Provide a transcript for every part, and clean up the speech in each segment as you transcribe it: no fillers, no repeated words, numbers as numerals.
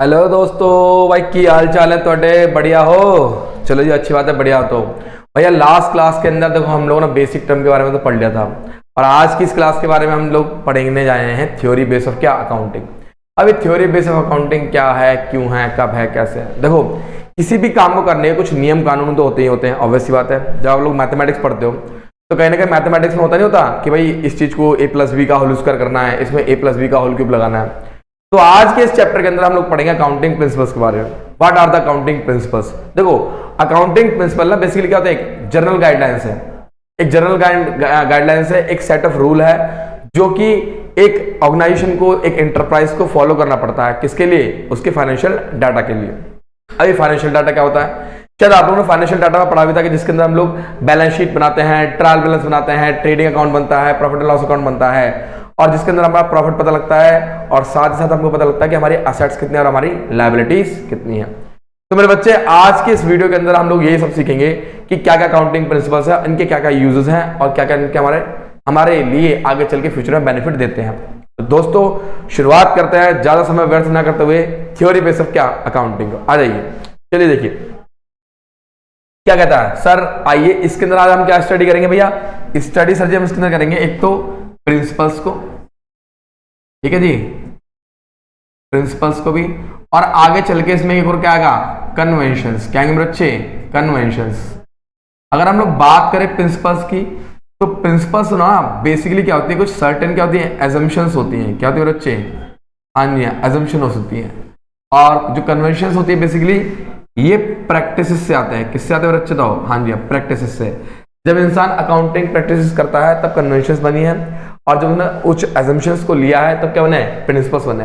Hello दोस्तों, भाई की हाल चाल है ਤੁਹਾਡੇ? बढ़िया हो? चलो जी, अच्छी बात है, बढ़िया हो। तो भैया लास्ट क्लास के अंदर देखो हम लोग ना बेसिक टर्म के बारे में तो पढ़ लिया था, और आज की इस क्लास के बारे में हम लोग पढ़ने जा रहे हैं थ्योरी बेस ऑफ क्या, अकाउंटिंग। अभी थ्योरी बेस ऑफ अकाउंटिंग क्या है, क्यों है, कब है, कैसे है। देखो किसी भी काम को करने के कुछ नियम कानून तो होते ही होते हैं, ऑब्वियस सी बात है। जब आप लोग मैथमेटिक्स पढ़ते हो तो कहीं ना कहीं मैथमेटिक्स में होता नहीं होता कि भाई इस चीज को a प्लस बी का होल स्क्वायर करना है, इसमें a प्लस बी का होल क्यूब लगाना है। तो आज के इस चैप्टर के अंदर हम लोग पढ़ेंगे अकाउंटिंग प्रिंसिपल्स के बारे में। What are the accounting principles? देखो अकाउंटिंग प्रिंसिपल ना बेसिकली क्या होता है, एक जनरल गाइडलाइंस है, एक जनरल गाइडलाइंस है, एक सेट ऑफ रूल है जो कि एक ऑर्गेनाइजेशन को, एक एंटरप्राइज को फॉलो करना पड़ता है। किसके लिए? उसके फाइनेंशियल डाटा के लिए। अभी फाइनेंशियल डाटा क्या होता है? शायद आप लोगों ने फाइनेंशियल डाटा में पढ़ा भी था कि जिसके अंदर हम लोग बैलेंस शीट बनाते हैं, ट्रायल बैलेंस बनाते हैं, ट्रेडिंग अकाउंट बनता है, प्रॉफिट एंड लॉस अकाउंट बनता है, और जिसके अंदर हमारा प्रॉफिट पता लगता है और साथ ही साथ हमको पता लगता है कि हमारी एसेट्स कितनी है और हमारी लायबिलिटीज कितनी है। तो मेरे बच्चे आज के इस वीडियो के अंदर हम लोग यही सब सीखेंगे कि क्या क्या अकाउंटिंग प्रिंसिपल्स है, इनके क्या क्या यूजेस हैं और क्या क्या इनके हमारे लिए आगे चल के फ्यूचर में बेनिफिट देते हैं। तो दोस्तों शुरुआत करते हैं, ज्यादा समय व्यर्थ ना करते हुए थ्योरी बेस ऑफ क्या, अकाउंटिंग। आ जाइए, चलिए देखिए क्या कहता है सर। आइए इसके अंदर आज हम क्या स्टडी करेंगे भैया? स्टडी सर जी हम इसके अंदर करेंगे एक तो प्रिंसिपल्स को, ठीक है जी, प्रिंसिपल्स को भी, और आगे चल के इसमें एक और क्या आएगा, कन्वेंशंस। क्या आएंगे मेरे बच्चे? कन्वेंशंस। अगर हम लोग बात करें प्रिंसिपल्स की तो प्रिंसिपल्स ना बेसिकली क्या होती है, कुछ सर्टेन क्या होती है, एजम्पशंस होती हैं। क्या होती है मेरे बच्चे? हाँ जी, एजम्पशन हो सकती है। और जो कन्वेंशंस होती है बेसिकली ये प्रैक्टिस से आते हैं। किससे आते हैं बच्चे? तो हाँ जी, प्रैक्टिस से। जब इंसान अकाउंटिंग प्रैक्टिस करता है तब कन्वेंशंस बनी है, और जब उन्होंने कुछ एजम्पशंस को लिया है तब क्या बने? प्रिंसिपल्स बने।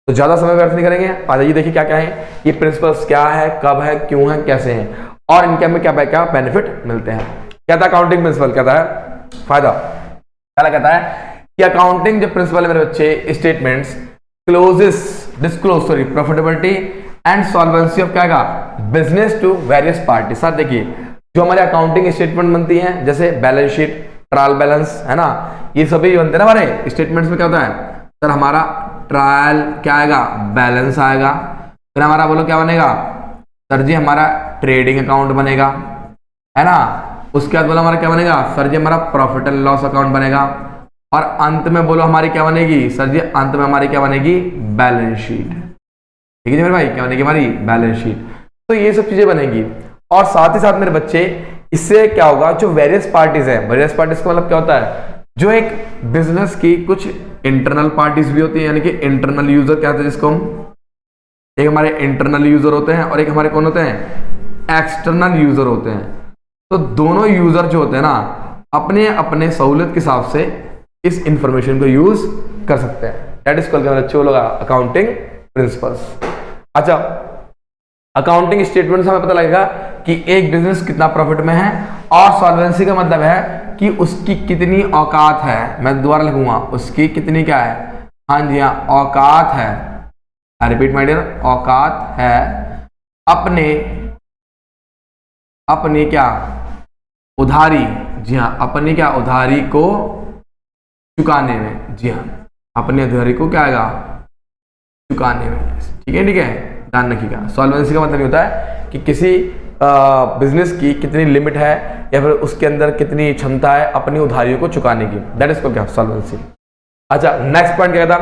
तो ज्यादा समय व्यर्थ नहीं करेंगे, आ जाइए देखिए क्या क्या है ये प्रिंसिपल्स, क्या है, कब है, क्यों है, कैसे हैं, और इनके हमें क्या क्या बेनिफिट मिलते हैं। कहता है अकाउंटिंग प्रिंसिपल, कहता है फायदा, पहला कहता है कि अकाउंटिंग जो प्रिंसिपल है मेरे बच्चे, statements disclose profitability and solvency of क्या आएगा, business to various party. Sir देखिए जो हमारे अकाउंटिंग स्टेटमेंट बनती हैं, जैसे बैलेंस शीट, ट्रायल बैलेंस, है ना, ये सभी बनते हैं ना हमारे स्टेटमेंट्स में। क्या होता है सर? हमारा ट्रायल क्या आएगा, बैलेंस आएगा, फिर हमारा बोलो क्या बनेगा सर जी, हमारा ट्रेडिंग अकाउंट बनेगा, है ना, उसके बाद बोलो हमारा क्या बनेगा सर जी, हमारा प्रॉफिट एंड लॉस अकाउंट बनेगा, और अंत में बोलो हमारी क्या बनेगी सर जी, अंत में हमारी क्या बनेगी, बैलेंस शीट। ठीक है मेरे भाई, क्या बनेगी हमारी बैलेंस शीट। तो ये सब चीजें बनेगी, और साथ ही साथ मेरे बच्चे इससे क्या होगा, जो वेरियस पार्टीज है, वेरियस पार्टीज का मतलब क्या होता है, जो एक बिजनेस की कुछ इंटरनल पार्टीज भी होती है, यानी कि इंटरनल यूजर क्या होता है, जिसको हम, एक हमारे इंटरनल यूजर होते हैं और एक हमारे कौन होते हैं, एक्सटर्नल यूजर होते हैं। तो दोनों यूजर जो होते हैं ना अपने अपने सहूलियत के हिसाब से इस इंफॉर्मेशन को यूज कर सकते हैं। दैट इज कॉल्ड बच्चे लोग अकाउंटिंग प्रिंसिपल्स। अच्छा, अकाउंटिंग स्टेटमेंट से हमें पता लगेगा कि एक बिजनेस कितना प्रॉफिट में है, और सॉल्वेंसी का मतलब है कि उसकी कितनी औकात है। मैं दोबारा लिखूंगा, उसकी कितनी क्या है, हाँ जी हाँ, औकात है। आई रिपीट माय डियर, औकात है अपने क्या, उधारी, जी हाँ, अपनी क्या, उधारी को चुकाने में। जी हाँ, अपने उधारी को क्या आएगा, चुकाने में। ठीक है, ठीक है, ध्यान रखिएगा। सॉल्वेंसी का मतलब ये होता है कि किसी बिजनेस की कितनी लिमिट है या फिर उसके अंदर कितनी क्षमता है अपनी उधारियों को चुकाने की। दैट इज क्या, सॉल्वेंसी। अच्छा, नेक्स्ट पॉइंट क्या था,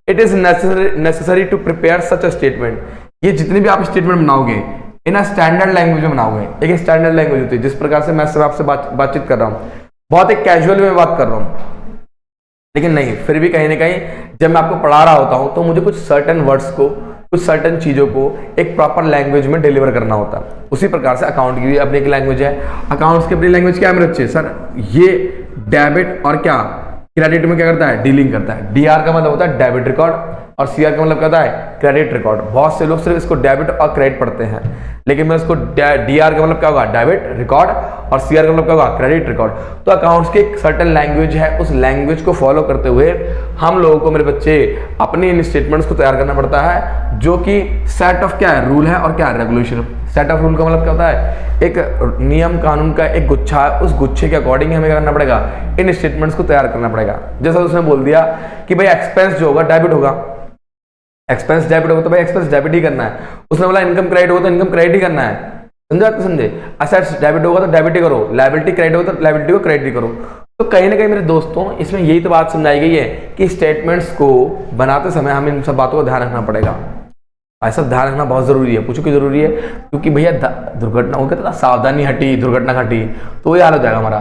it is necessary to prepare such a statement. ये जितनी भी आप स्टेटमेंट बनाओगे इन अ स्टैंडर्ड लैंग्वेज में बनाओगे। एक स्टैंडर्ड लैंग्वेज होती है, जिस प्रकार से मैं आपसे बातचीत कर रहा हूँ, बहुत एक कैजुअल में बात कर रहा हूँ, लेकिन नहीं, फिर भी कहीं ना कहीं जब मैं आपको पढ़ा रहा होता हूं तो मुझे कुछ सर्टेन वर्ड्स को, कुछ सर्टेन चीजों को एक प्रॉपर लैंग्वेज में डिलीवर करना होता है। उसी प्रकार से अकाउंट की भी अपनी एक लैंग्वेज है। अकाउंट्स की अपनी लैंग्वेज क्या है मेरे बच्चे? सर ये डेबिट और क्या, क्रेडिट में क्या करता है, डीलिंग करता है। डीआर का मतलब होता है डेबिट रिकॉर्ड, और सीआर का मतलब क्या होता है, क्रेडिट रिकॉर्ड। बहुत से लोग सिर्फ इसको डेबिट और क्रेडिट पढ़ते हैं, लेकिन मैं इसको डीआर का मतलब क्या होगा, डेबिट रिकॉर्ड, और सीआर का मतलब क्या होगा, क्रेडिट रिकॉर्ड। तो अकाउंट्स की एक सर्टेन लैंग्वेज है, उस लैंग्वेज को फॉलो करते हुए हम लोगों को मेरे बच्चे अपने इन स्टेटमेंट्स को तैयार करना पड़ता है, जो कि सेट ऑफ क्या है, रूल है, और क्या है, रेगुलेशन। सेट ऑफ रूल का मतलब क्या होता है, एक नियम कानून का एक गुच्छा है, उस गुच्छे के अकॉर्डिंग हमें क्या करना पड़ेगा, इन स्टेटमेंट्स को तैयार करना पड़ेगा। जैसा उसने बोल दिया कि भाई एक्सपेंस जो होगा डेबिट होगा, एक्सपेंस डेबिट होगा तो भाई एक्सपेंस डेबिट ही करना है। उसने बोला इनकम क्रेडिट होगा तो इनकम क्रेडिट ही करना है, समझे आपको, समझे। असेट्स डेबिट होगा तो डेबिट ही करो, लायबिलिटी क्रेडिट होगा तो लायबिलिटी को क्रेडिट ही करो। तो कहीं ना कहीं मेरे दोस्तों इसमें यही तो बात समझाई गई है कि स्टेटमेंट्स को बनाते समय हमें इन सब बातों को ध्यान रखना पड़ेगा। ऐसा ध्यान रखना बहुत जरूरी है। पूछो क्यों जरूरी है? क्योंकि भैया दुर्घटना हो गया, सावधानी हटी दुर्घटना घटी, तो ये हाल हो जाएगा हमारा।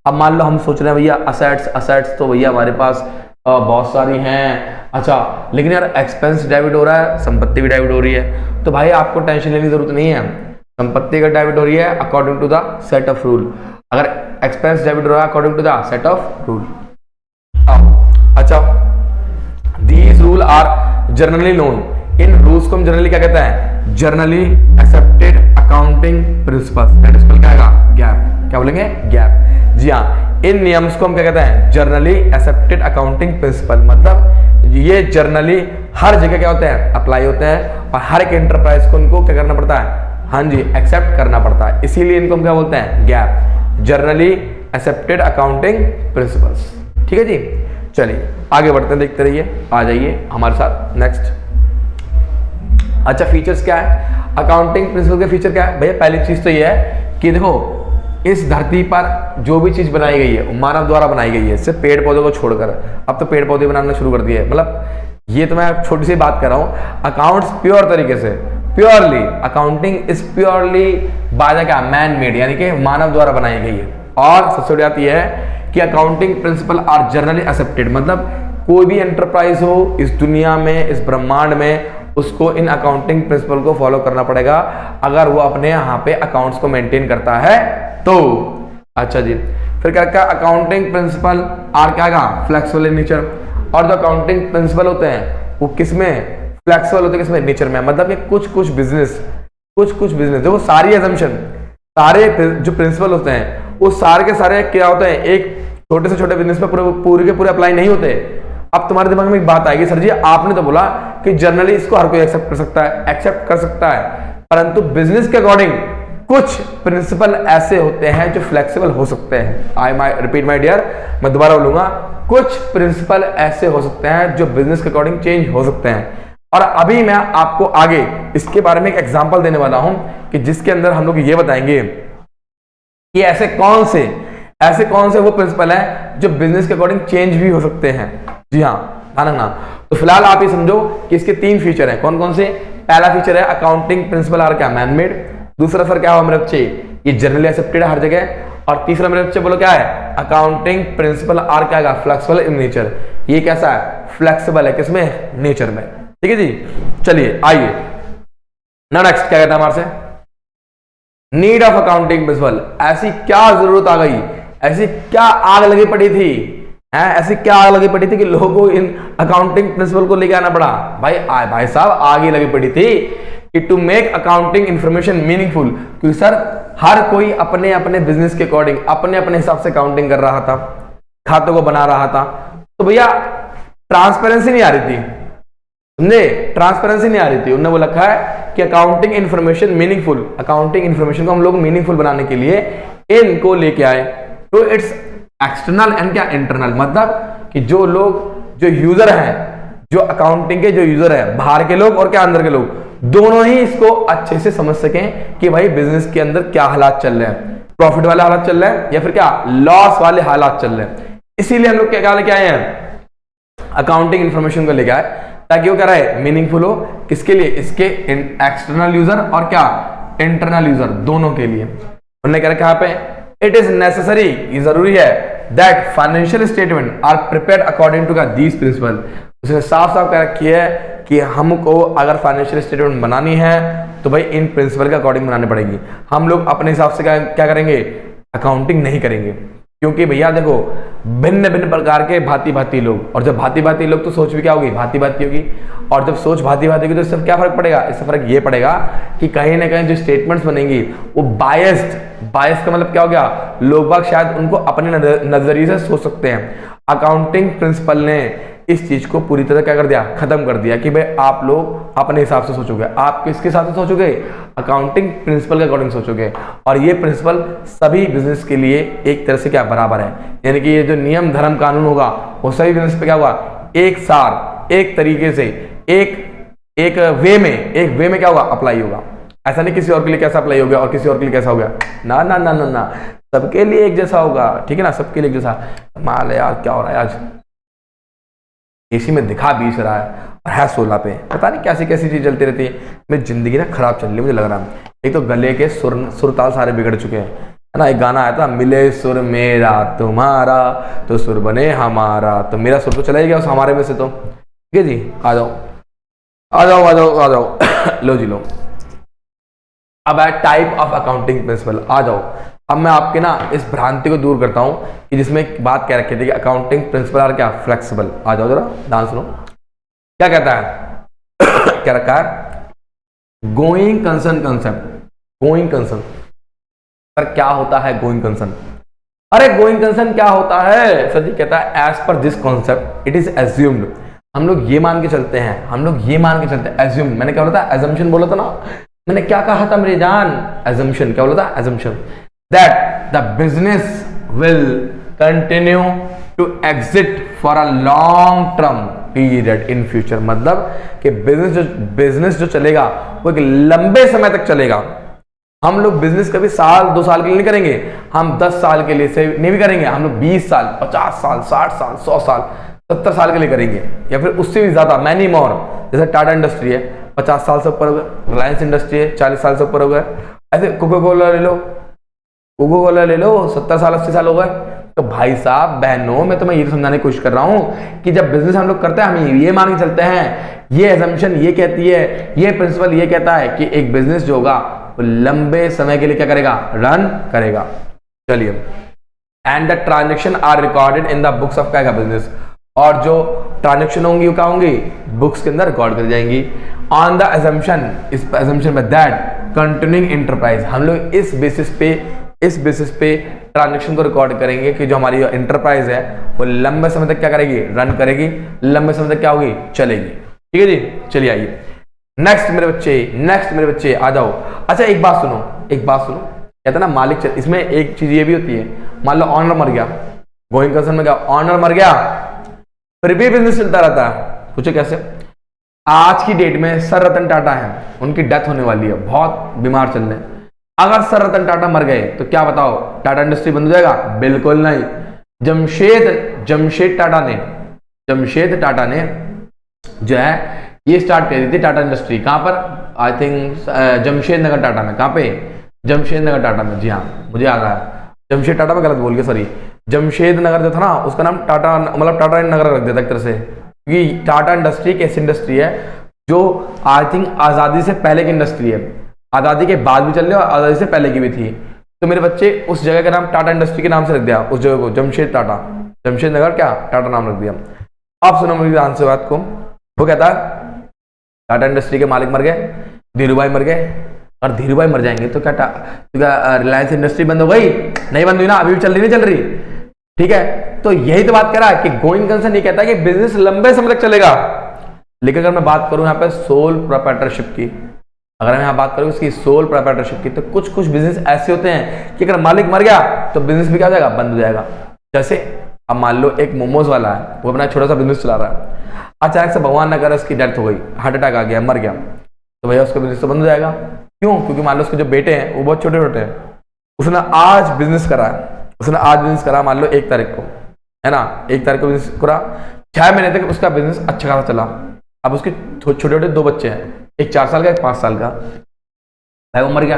अब मान लो हम सोच रहे हैं भैया असेट्स तो भैया हमारे पास बहुत सारी हैं, अच्छा, लेकिन यार एक्सपेंस डेबिट हो रहा है, संपत्ति भी डेबिट हो रही है, तो भाई आपको टेंशन लेने की जरूरत नहीं है। संपत्ति का डेबिट हो रही है according to the set of rule, अगर एक्सपेंस डेबिट हो रहा है according to the set of rule. अच्छा, these rule are generally known, इन रूल्स को हम जनरली क्या कहते हैं? Generally accepted accounting principles, that is क्या आएगा? गैप। क्या बोलेंगे? गैप। जी हाँ, इन नियम्स को हम क्या कहते हैं? Generally accepted accounting principle. मतलब ये जर्नली हर जगह क्या होते हैं? अप्लाई होते हैं, और हर एक एंटरप्राइज को उनको क्या करना पड़ता है? हाँ जी, एक्सेप्ट करना पड़ता है, इसीलिए इनको हम क्या बोलते हैं? Gap, generally accepted accounting principles. ठीक है जी, चलिए आगे बढ़ते हैं, देखते रहिए, आ जाइए हमारे साथ नेक्स्ट। अच्छा, फीचर्स क्या है अकाउंटिंग प्रिंसिपल के? फीचर क्या है भैया? पहली चीज तो ये है कि देखो इस धरती पर जो भी चीज बनाई गई है मानव द्वारा बनाई गई है, सिर्फ पेड़ पौधों को छोड़कर। अब तो पेड़ पौधे बनाना शुरू कर दिए, मतलब ये तो मैं छोटी सी बात कर रहा हूँ। अकाउंट्स प्योर तरीके से, purely accounting is purely by the क्या? मैन मेड, यानी कि मानव द्वारा बनाई गई है। और सबसे बड़ी बात यह है कि accounting principle are generally accepted, मतलब कोई भी एंटरप्राइज हो इस दुनिया में, इस ब्रह्मांड में, उसको इन अकाउंटिंग प्रिंसिपल को फॉलो करना पड़ेगा अगर वो अपने यहाँ पे अकाउंट्स को मेंटेन करता है तो। अच्छा जी, फिर क्या क्या? अकाउंटिंग प्रिंसिपल आर क्या आएगा? Flexible in nature. और जो अकाउंटिंग प्रिंसिपल होते हैं वो किसमें फ्लेक्सिबल होते हैं? किसमें? नेचर में। मतलब कि कुछ बिजनेस देखो, सारी एजम्पशन, सारे जो प्रिंसिपल होते हैं वो सारे के सारे क्या होते हैं? एक छोटे से छोटे बिजनेस पे पूरे के पूरे अप्लाई नहीं होते। अब तुम्हारे दिमाग में एक बात आएगी, सर जी आपने तो बोला कि जनरली इसको हर कोई एक्सेप्ट कर सकता है, परंतु बिजनेस के अकॉर्डिंग कुछ प्रिंसिपल ऐसे होते हैं जो फ्लेक्सिबल हो सकते हैं। आई रिपीट माय डियर, मैं दोबारा बोलूंगा, कुछ प्रिंसिपल ऐसे हो सकते हैं जो बिजनेस के अकॉर्डिंग चेंज हो सकते हैं। और अभी मैं आपको आगे इसके बारे में एक एग्जांपल देने वाला हूं कि जिसके अंदर हम लोग ये बताएंगे कि ऐसे कौन से वो प्रिंसिपल हैं जो बिजनेस के अकॉर्डिंग चेंज भी हो सकते हैं। जी हाँ, ध्यान रखना। तो फिलहाल आप ये समझो कि इसके 3 फीचर हैं। कौन कौन से? पहला फीचर है अकाउंटिंग प्रिंसिपल आर क्या? Man made. दूसरा सर क्या हुआ मेरे बच्चे? ये जनरली एक्सेप्टेड है हर जगह। और तीसरा मेरे बच्चे बोलो क्या है? अकाउंटिंग प्रिंसिपल आर क्या है? Flexible in nature. ये कैसा है? फ्लेक्सिबल है, किसमें? नेचर में। ठीक है जी, चलिए आइए ना नेक्स्ट क्या कहता है हमारे से? Need of accounting principle. ऐसी क्या जरूरत आ गई, ऐसी क्या आग लगी पड़ी थी, ऐसी क्या आग लगी पड़ी थी कि लोगों को इन अकाउंटिंग प्रिंसिपल को लेके आना पड़ा? भाई साहब आग ही लगी पड़ी थी कि to make accounting information meaningful, क्योंकि सर हर कोई अपने अपने बिजनेस के अकॉर्डिंग अपने अपने हिसाब से अकाउंटिंग कर रहा था, खातों को बना रहा था, तो भैया ट्रांसपेरेंसी नहीं आ रही थी, समझे? ट्रांसपेरेंसी नहीं आ रही थी। उन्होंने वो लिखा है कि accounting information meaningful, accounting information को हम लोग मीनिंगफुल बनाने के लिए इनको लेके आए। तो इट्स एक्सटर्नल एंड क्या? इंटरनल। मतलब कि जो लोग, जो यूजर हैं, जो अकाउंटिंग के जो यूजर है, बाहर के लोग और क्या अंदर के लोग, दोनों ही इसको अच्छे से समझ सकें कि भाई बिजनेस के अंदर क्या हालात चल रहे हैं, प्रॉफिट वाले हालात चल रहे हैं या फिर क्या लॉस वाले हालात चल रहे हैं। इसीलिए हम लोग क्या लेके आए हैं? अकाउंटिंग इंफॉर्मेशन को लेके आए, ताकि वो क्या रहे? मीनिंगफुल हो। किसके लिए? इसके एक्सटर्नल यूजर और क्या इंटरनल यूजर, दोनों के लिए। उन्होंने क्या रखा यहाँ पे? इट इज नेसेसरी, ये जरूरी है, that financial statement are prepared according to these principle. उसने साफ साफ कह रखी है कि हमको अगर फाइनेंशियल स्टेटमेंट बनानी है तो भाई इन प्रिंसिपल के अकॉर्डिंग बनानी पड़ेगी। हम लोग अपने हिसाब से क्या करेंगे? अकाउंटिंग नहीं करेंगे, क्योंकि भैया देखो भिन्न भिन्न प्रकार के भांति भांति लोग, और जब भांति भांति लोग तो सोच भी क्या होगी? भांति भांति होगी। और जब सोच भांति भांति होगी तो इससे क्या फर्क पड़ेगा? इससे फर्क ये पड़ेगा कि कहीं ना कहीं जो स्टेटमेंट्स बनेंगी वो बायस्ड का मतलब क्या हो गया? लोग बाग शायद उनको अपने नजरिए से सोच सकते हैं। अकाउंटिंग प्रिंसिपल ने इस चीज को पूरी तरह क्या कर दिया? खत्म कर दिया कि भाई आप लोग अपने हिसाब से सोचोगे। आप किसके हिसाब से सोचोगे? अकाउंटिंग प्रिंसिपल के अकॉर्डिंग सोचोगे। और ये प्रिंसिपल सभी बिजनेस के लिए एक तरह से क्या बराबर है, यानी कि ये जो नियम धर्म कानून होगा वो सभी बिजनेस पे क्या होगा? एक सार, एक तरीके से, एक एक वे में क्या होगा, अप्लाई होगा। ऐसा नहीं किसी और के लिए कैसा अप्लाई हो गया और किसी और के लिए कैसा हो गया, ना ना ना ना ना, सबके लिए एक जैसा होगा, ठीक है ना, सबके लिए एक जैसा। मान यार क्या हो रहा है आज, एसी में दिखा 20 रहा है और है 16 पे, पता नहीं कैसी कैसी चीज चलती रहती है। मेरी जिंदगी ना खराब चल रही है मुझे लग रहा है। एक तो गले के सुरताल सारे बिगड़ चुके हैं, है ना। एक गाना आया था, मिले सुर मेरा तुम्हारा तो सुर बने हमारा, तो मेरा सुर तो चला ही गया उस हमारे में से, तो ठीक है जी। आ जाओ आ जाओ आ जाओ आ जाओ लो जी लो। अब है टाइप ऑफ अकाउंटिंग प्रिंसिपल, आ जाओ। अब मैं आपके ना इस भ्रांति को दूर करता हूं कि जिसमें एक बात कह रखी थी कि अकाउंटिंग प्रिंसिपल आर क्या, फ्लेक्सिबल। आ जाओ जरा ध्यान सुनो क्या कहता है क्या रखा है, going concern concept. Going concern, sir क्या होता है गोइंग कंसर्न? अरे गोइंग कंसर्न क्या होता है सर जी? कहता है as per this concept it is assumed, हम लोग ये मान के चलते हैं, हम लोग ये मान के चलते हैं। एज्यूम, मैंने क्या बोला था, एजम्पशन बोला था ना, मैंने क्या कहा था मेरी जान, एजम्पशन। क्या बोला था, assumption. That the business will continue to exit for a long term period in future, मतलब कि बिजनेस जो चलेगा वो एक लंबे समय तक चलेगा। हम लोग बिजनेस कभी साल 2 साल के लिए नहीं करेंगे, हम 10 साल के लिए से नहीं भी करेंगे, हम लोग 20 साल 50 साल 60 साल 100 साल 70 साल के लिए करेंगे, या फिर उससे भी ज्यादा, मैनी मोर। जैसे टाटा इंडस्ट्री है 50 साल से ऊपर हो गए, रिलायंस इंडस्ट्री है 40 साल से ऊपर हो गए, ऐसे कोको कोला ले लो, कोको कोला ले लो 70 साल 80 साल हो गए। तो भाई साहब बहनों, मैं तुम्हें ये समझाने की कोशिश कर रहा हूं कि जब बिजनेस हम लोग करते हैं हम ये मान के चलते हैं, ये एजम्पशन ये कहती है, ये प्रिंसिपल ये कहता है कि एक बिजनेस जो होगा वो लंबे समय के लिए क्या करेगा, रन करेगा। चलिए, and the transaction are recorded in the books of क्या बिजनेस, और जो ट्रांजेक्शन होंगी वो क्या होंगी, बुक्स के अंदर रिकॉर्ड कर जाएंगी। ऑन द एजम्पशन, इस एजम्पशन में दैट कंटिन्यूइंग एंटरप्राइज, हम लोग इस बेसिस पे ट्रांजेक्शन को रिकॉर्ड करेंगे कि जो हमारी एंटरप्राइज है वो लंबे समय तक क्या करेगी, रन करेगी, लंबे समय तक क्या होगी, चलेगी। ठीक है जी, चलिए आइए नेक्स्ट मेरे बच्चे आ जाओ। अच्छा एक बात सुनो, कहते ना मालिक इसमें एक चीज ये भी होती है, मान लो ऑनर मर गया, गोइंग कंसर्न में क्या, ऑनर मर गया फिर भी बिजनेस चलता रहता है। पूछो कैसे? आज की डेट में सर रतन टाटा है, उनकी डेथ होने वाली है, बहुत बीमार चल रहे हैं। अगर सर रतन टाटा मर गए तो क्या बताओ, टाटा इंडस्ट्री बंद हो जाएगा? बिल्कुल नहीं। जमशेद टाटा ने जो है ये स्टार्ट करी थी टाटा इंडस्ट्री, कहां पर, आई थिंक जमशेद नगर टाटा में। कहां पे? जमशेद नगर टाटा में, जी हाँ मुझे याद आया, जमशेद टाटा में गलत बोल गया, सॉरी। जमशेद नगर जो था ना उसका नाम टाटा, मतलब टाटा नगर रख दिया था एक तरह से, क्योंकि टाटा इंडस्ट्री एक ऐसी इंडस्ट्री है जो आई थिंक आजादी से पहले की इंडस्ट्री है, आजादी के बाद भी चल रही है और आजादी से पहले की भी थी। तो मेरे बच्चे उस जगह का नाम टाटा इंडस्ट्री के नाम से रख दिया, उस जगह को जमशेद नगर क्या टाटा नाम रख दिया। आप सुनो मेरी ध्यान से बात को, वो कहता है टाटा इंडस्ट्री के मालिक मर गए, धीरूभाई मर गए, और धीरूभाई मर जाएंगे तो क्या रिलायंस इंडस्ट्री बंद हो गई? नहीं बंद हुई ना, अभी भी चल रही, नहीं चल रही, ठीक है। तो यही तो बात कर रहा है कि गोइंग कंसर्न ये कहता है कि बिजनेस लंबे समय तक चलेगा। लेकिन अगर मैं बात करूं यहाँ पे सोल प्रोप्राइटरशिप की, अगर मैं यहाँ बात करूं इसकी सोल प्रोप्राइटरशिप की, तो कुछ कुछ बिजनेस ऐसे होते हैं कि अगर मालिक मर गया तो बिजनेस भी क्या हो जाएगा, बंद हो जाएगा। जैसे अब मान लो एक मोमोज वाला है, वो अपना छोटा सा बिजनेस चला रहा है, अचानक से भगवान न करे उसकी डेथ हो गई, हार्ट अटैक आ गया, मर गया, तो भैया उसका बिजनेस तो बंद हो जाएगा। क्यों? क्योंकि मान लो उसके जो बेटे हैं वो बहुत छोटे छोटे हैं, उसने आज बिजनेस करा, मान लो 1 तारीख को, है ना, 1 तारीख को बिजनेस करा, 6 महीने तक उसका बिजनेस अच्छा खासा चला। अब उसके छोटे छोटे 2 बच्चे हैं, एक 4 साल का, एक 5 साल का, भाई वो मर गया।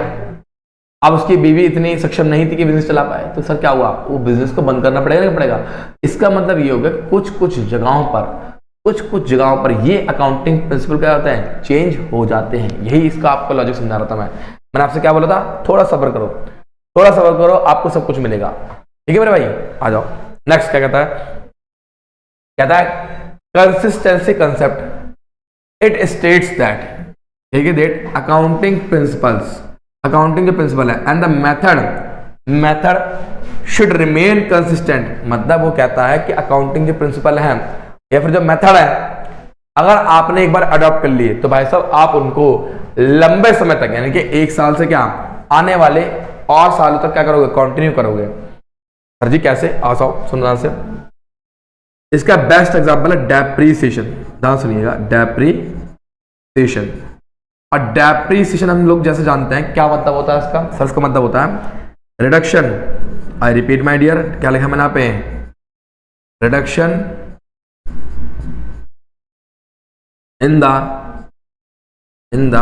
अब उसकी बीवी इतनी सक्षम नहीं थी कि बिजनेस चला पाए, तो सर क्या हुआ, वो बिजनेस को बंद करना पड़ेगा, नहीं पड़ेगा? इसका मतलब ये होगा कुछ कुछ जगहों पर ये अकाउंटिंग प्रिंसिपल क्या होता है, चेंज हो जाते हैं। यही इसका आपको लॉजिक समझा रहा था मैंने आपसे क्या बोला था, थोड़ा सब्र करो, आपको सब कुछ मिलेगा। ठीक है मेरे भाई, आ जाओ नेक्स्ट। क्या कहता है consistency concept, it states that, ठीक है, दैट अकाउंटिंग जो प्रिंसिपल है and the method should remain consistent, मतलब वो कहता है कि अकाउंटिंग जो प्रिंसिपल है या फिर जो मेथड है, अगर आपने एक बार अडॉप्ट कर लिए तो भाई साहब आप उनको लंबे समय तक, यानी कि 1 साल से क्या आने वाले और सालों तक क्या करोगे, कंटिन्यू करोगे। सर जी कैसे? आओ सुनना से, इसका बेस्ट एग्जांपल है डेप्रीसिएशन। ध्यान सुनिएगा, डेप्रीसिएशन, डेप्रीसिएशन। और डेप्रीसिएशन हम लोग जैसे जानते हैं क्या मतलब होता है इसका, सर इसका मतलब होता है reduction, I repeat my dear, क्या लिखा मैंने यहाँ पे, reduction in the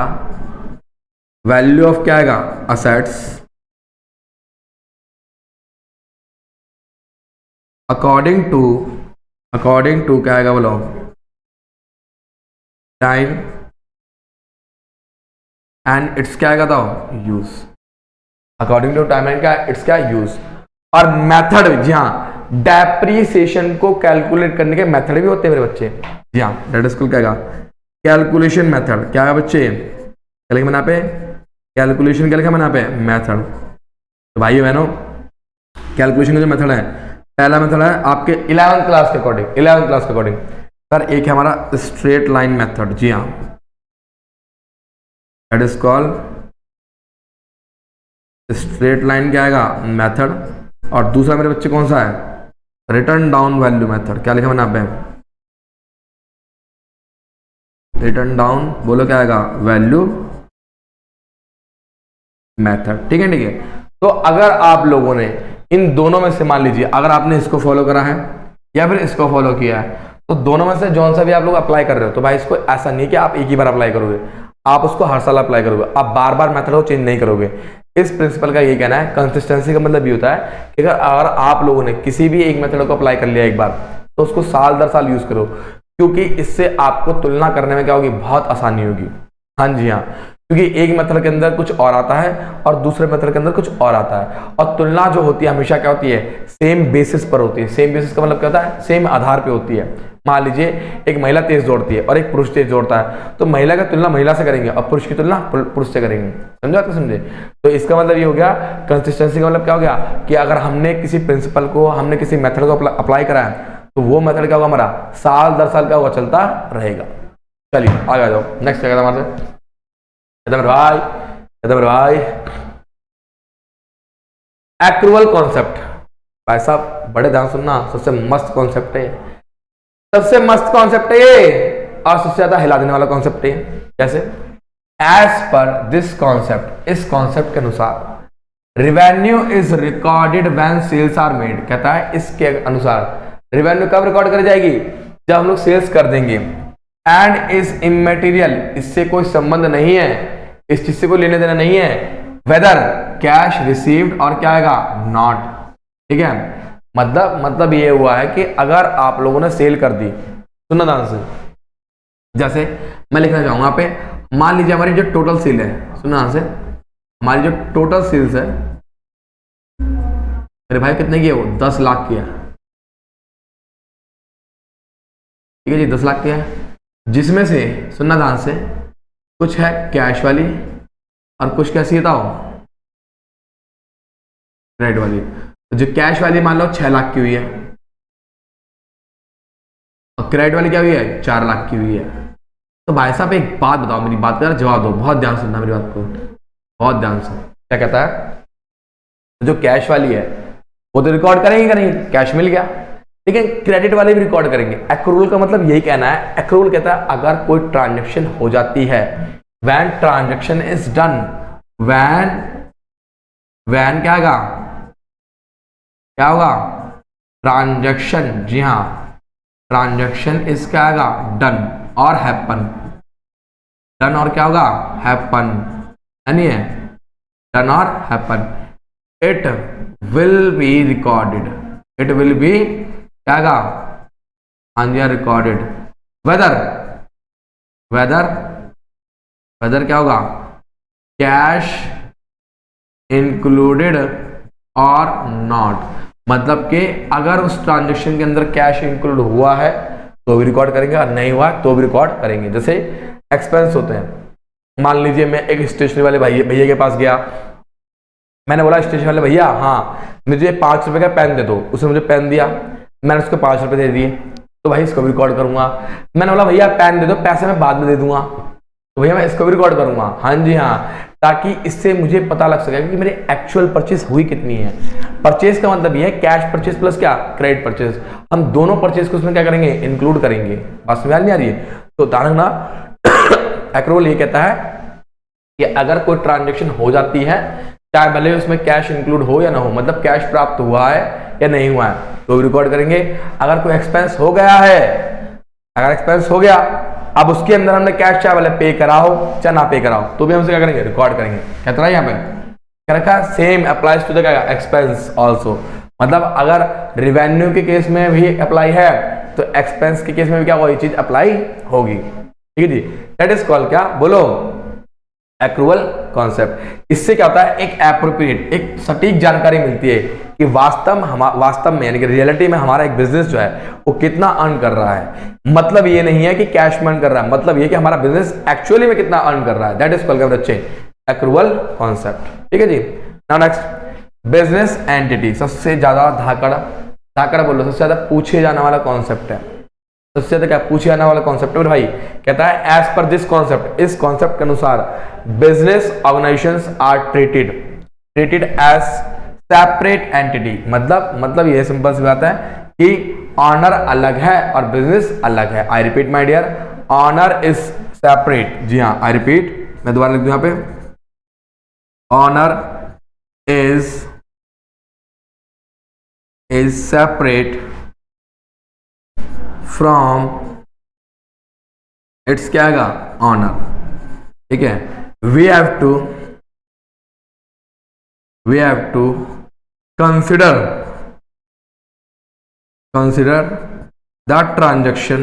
value of क्या आएगा, असेट्स अकॉर्डिंग टू क्या आएगा बोलो, टाइम एंड इट्स क्या आएगा, तो use, according to time and क्या इट्स क्या यूज। और मेथड, जी हाँ, डेप्रीसिएशन को कैलकुलेट करने के मेथड भी होते हैं मेरे बच्चे, जी हाँ, डेट स्कूल क्या कैलकुलेशन मेथड, क्या है बच्चे, क्या लिखा मैंने यहाँ पे, कैलकुलेशन क्या लिखा मैंने यहाँ पे, मेथड। तो भाई बहनों कैलकुलेशन का जो मेथड है, पहला मेथड है आपके 11th क्लास के अकॉर्डिंग, सर एक है हमारा स्ट्रेट लाइन मेथड, जी हाँ, that is called straight line क्या आएगा, मेथड। और दूसरा मेरे बच्चे कौन सा है, रिटर्न डाउन वैल्यू मेथड, क्या लिखा मैंने यहाँ पे, रिटर्न डाउन, बोलो क्या आएगा, वैल्यू मेथड। ठीक है तो अगर आप लोगों ने इन दोनों में से मान लीजिए अगर आपने इसको फॉलो करा है या फिर इसको फॉलो किया है, तो दोनों में से जौन सा भी आप लोग अप्लाई कर रहे हो, तो भाई इसको ऐसा नहीं कि आप एक ही बार अप्लाई करोगे, आप उसको हर साल अप्लाई करोगे, आप बार बार मेथड को चेंज नहीं करोगे। इस प्रिंसिपल का ये कहना है, कंसिस्टेंसी का मतलब ये होता है कि अगर आप लोगों ने किसी भी एक मेथड को अप्लाई कर लिया एक बार, तो उसको साल दर साल यूज करो, क्योंकि इससे आपको तुलना करने में क्या होगी, बहुत आसानी होगी। हाँ जी हाँ, क्योंकि एक मेथड के अंदर कुछ और आता है और दूसरे मेथड के अंदर कुछ और आता है, और तुलना जो होती है हमेशा क्या होती है, सेम बेसिस पर होती है। सेम बेसिस का मतलब क्या होता है, सेम आधार पे होती है। मान लीजिए एक महिला तेज दौड़ती है और एक पुरुष तेज दौड़ता है, तो महिला की तुलना महिला से करेंगे और पुरुष की तुलना पुरुष से करेंगे। समझो तो समझे। तो इसका मतलब ये हो गया, कंसिस्टेंसी का मतलब क्या हो गया कि अगर हमने किसी प्रिंसिपल को, हमने किसी मेथड को अप्लाई करा है, तो वो मेथड क्या होगा हमारा, साल दर साल क्या होगा, चलता रहेगा। चलिए आगे आ जाओ, नेक्स्ट क्या हमारे भाई एक्रूअल कॉन्सेप्ट। भाई साहब बड़े ध्यान सुनना, सबसे मस्त कॉन्सेप्ट है, सबसे मस्त कॉन्सेप्ट है ये, और सबसे ज्यादा हिला देने वाला कॉन्सेप्ट है। कैसे, एज पर दिस कॉन्सेप्ट, इस कॉन्सेप्ट के अनुसार revenue is recorded when sales are made. कहता है इसके अनुसार रेवेन्यू कब रिकॉर्ड करी जाएगी, जब हम लोग सेल्स कर देंगे। एंड इज इमटेरियल, इससे कोई संबंध नहीं है, इस चीज से कोई लेने देना नहीं है, वेदर कैश रिसीव्ड और क्या आएगा, नॉट। ठीक है, मतलब ये हुआ है कि अगर आप लोगों ने सेल कर दी, सुनना ध्यान से, जैसे मैं लिखना चाहूंगा यहाँ पे, मान लीजिए हमारी जो टोटल सेल है, सुनना ध्यान से, हमारी जो टोटल सेल्स है मेरे भाई कितने की है, वो 10 लाख की है। ठीक है जी, 10 लाख की है, जिसमें से सुनना ध्यान से कुछ है कैश वाली और कुछ कैसी था, क्रेडिट वाली। जो कैश वाली मान लो 6 लाख की हुई है और क्रेडिट वाली क्या हुई है, 4 लाख की हुई है। तो भाई साहब एक बात बताओ, मेरी बात का जवाब दो, बहुत ध्यान सुनना मेरी बात को, बहुत ध्यान से। क्या कहता है, जो कैश वाली है वो तो रिकॉर्ड करेंगे करेंगे, कैश मिल गया, लेकिन क्रेडिट वाले भी रिकॉर्ड करेंगे। एक्रूअल का मतलब यही कहना है, एक्रूअल कहता है अगर कोई ट्रांजैक्शन हो जाती है, when transaction is done, when क्या होगा, क्या होगा, ट्रांजैक्शन, जी हाँ, ट्रांजैक्शन इज क्या होगा, डन और हैपन, डन और क्या होगा, हैपन, यानी है डन और happen, it will be recorded, it will be क्या होगा, हाँ जी रिकॉर्डेड, वेदर क्या होगा, कैश इंक्लूडेड और नॉट। मतलब कि अगर उस ट्रांजैक्शन के अंदर कैश इंक्लूड हुआ है तो भी रिकॉर्ड करेंगे और नहीं हुआ तो भी रिकॉर्ड करेंगे। जैसे एक्सपेंस होते हैं, मान लीजिए मैं एक स्टेशनरी वाले भैया के पास गया, मैंने बोला स्टेशनरी वाले भैया हाँ मुझे 5 रुपए का पेन दे दो, उसने मुझे पेन दिया, मैंने उसको 5 रुपए दे दिए, तो भाई इसको भी रिकॉर्ड करूंगा। मैंने बोला भैया पेन दे दो, पैसे मैं बाद में दे दूंगा, तो भैया मैं इसको भी रिकॉर्ड करूंगा। हाँ जी हाँ, ताकि इससे मुझे पता लग सके कि मेरी एक्चुअल परचेस हुई कितनी है। परचेस का मतलब ये है कैश परचेस प्लस क्या, क्रेडिट परचेस। हम दोनों परचेस को उसमें क्या करेंगे, इंक्लूड करेंगे। बात समझ नहीं आ रही है तो ध्यान रखना, एक्रूवल ये कहता है कि अगर कोई ट्रांजेक्शन हो जाती है, चाहे भले उसमें कैश इंक्लूड हो या ना हो, मतलब कैश प्राप्त हुआ है या नहीं हुआ है, तो रिकॉर्ड करेंगे। अगर कोई एक्सपेंस हो गया है, अगर एक्सपेंस हो गया, अब उसके अंदर हमने कैश चाहे भले पे करा हो चाहे ना पे करा हो, तो भी हम क्या करेंगे, रिकॉर्ड करेंगे। कहता है यहाँ पे क्या रखा, same applies to the expense also, मतलब अगर रिवेन्यू के केस में भी अप्लाई है तो एक्सपेंस के केस में भी क्या होगी, चीज अप्लाई होगी। ठीक है जी, दैट इज कॉल्ड क्या, बोलो, एक्रूवल कॉन्सेप्ट। इससे क्या होता है, एक एप्रोप्रिएट, एक सटीक जानकारी मिलती है कि वास्तव में यानी कि रियलिटी में हमारा एक बिजनेस जो है वो कितना अर्न कर रहा है। मतलब ये नहीं है कि कैश में अर्न कर रहा है, मतलब ये कि हमारा बिजनेस एक्चुअली में कितना अर्न कर रहा है। दैट इज कॉल्ड बच्चे एक्रूवल कॉन्सेप्ट। ठीक है जी। नाउ नेक्स्ट, बिजनेस एंटिटी, सबसे ज्यादा धाकड़ बोलो, सबसे ज्यादा पूछे जाने वाला कॉन्सेप्ट है। सबसे ज्यादा क्या पूछे जाने वाला कॉन्सेप्ट है भाई, कहता है एज पर दिस कॉन्सेप्ट, इस कॉन्सेप्ट के अनुसार business organisations are treated as separate entity. मतलब ये सिंपल सी बात है कि ऑनर अलग है और बिजनेस अलग है। I repeat my dear, honour is separate. जी हाँ, आई रिपीट, मैं दोबारा लिख दूं यहाँ पे, honour is separate from its क्या आएगा, ऑनर। ठीक है, we have to consider the transaction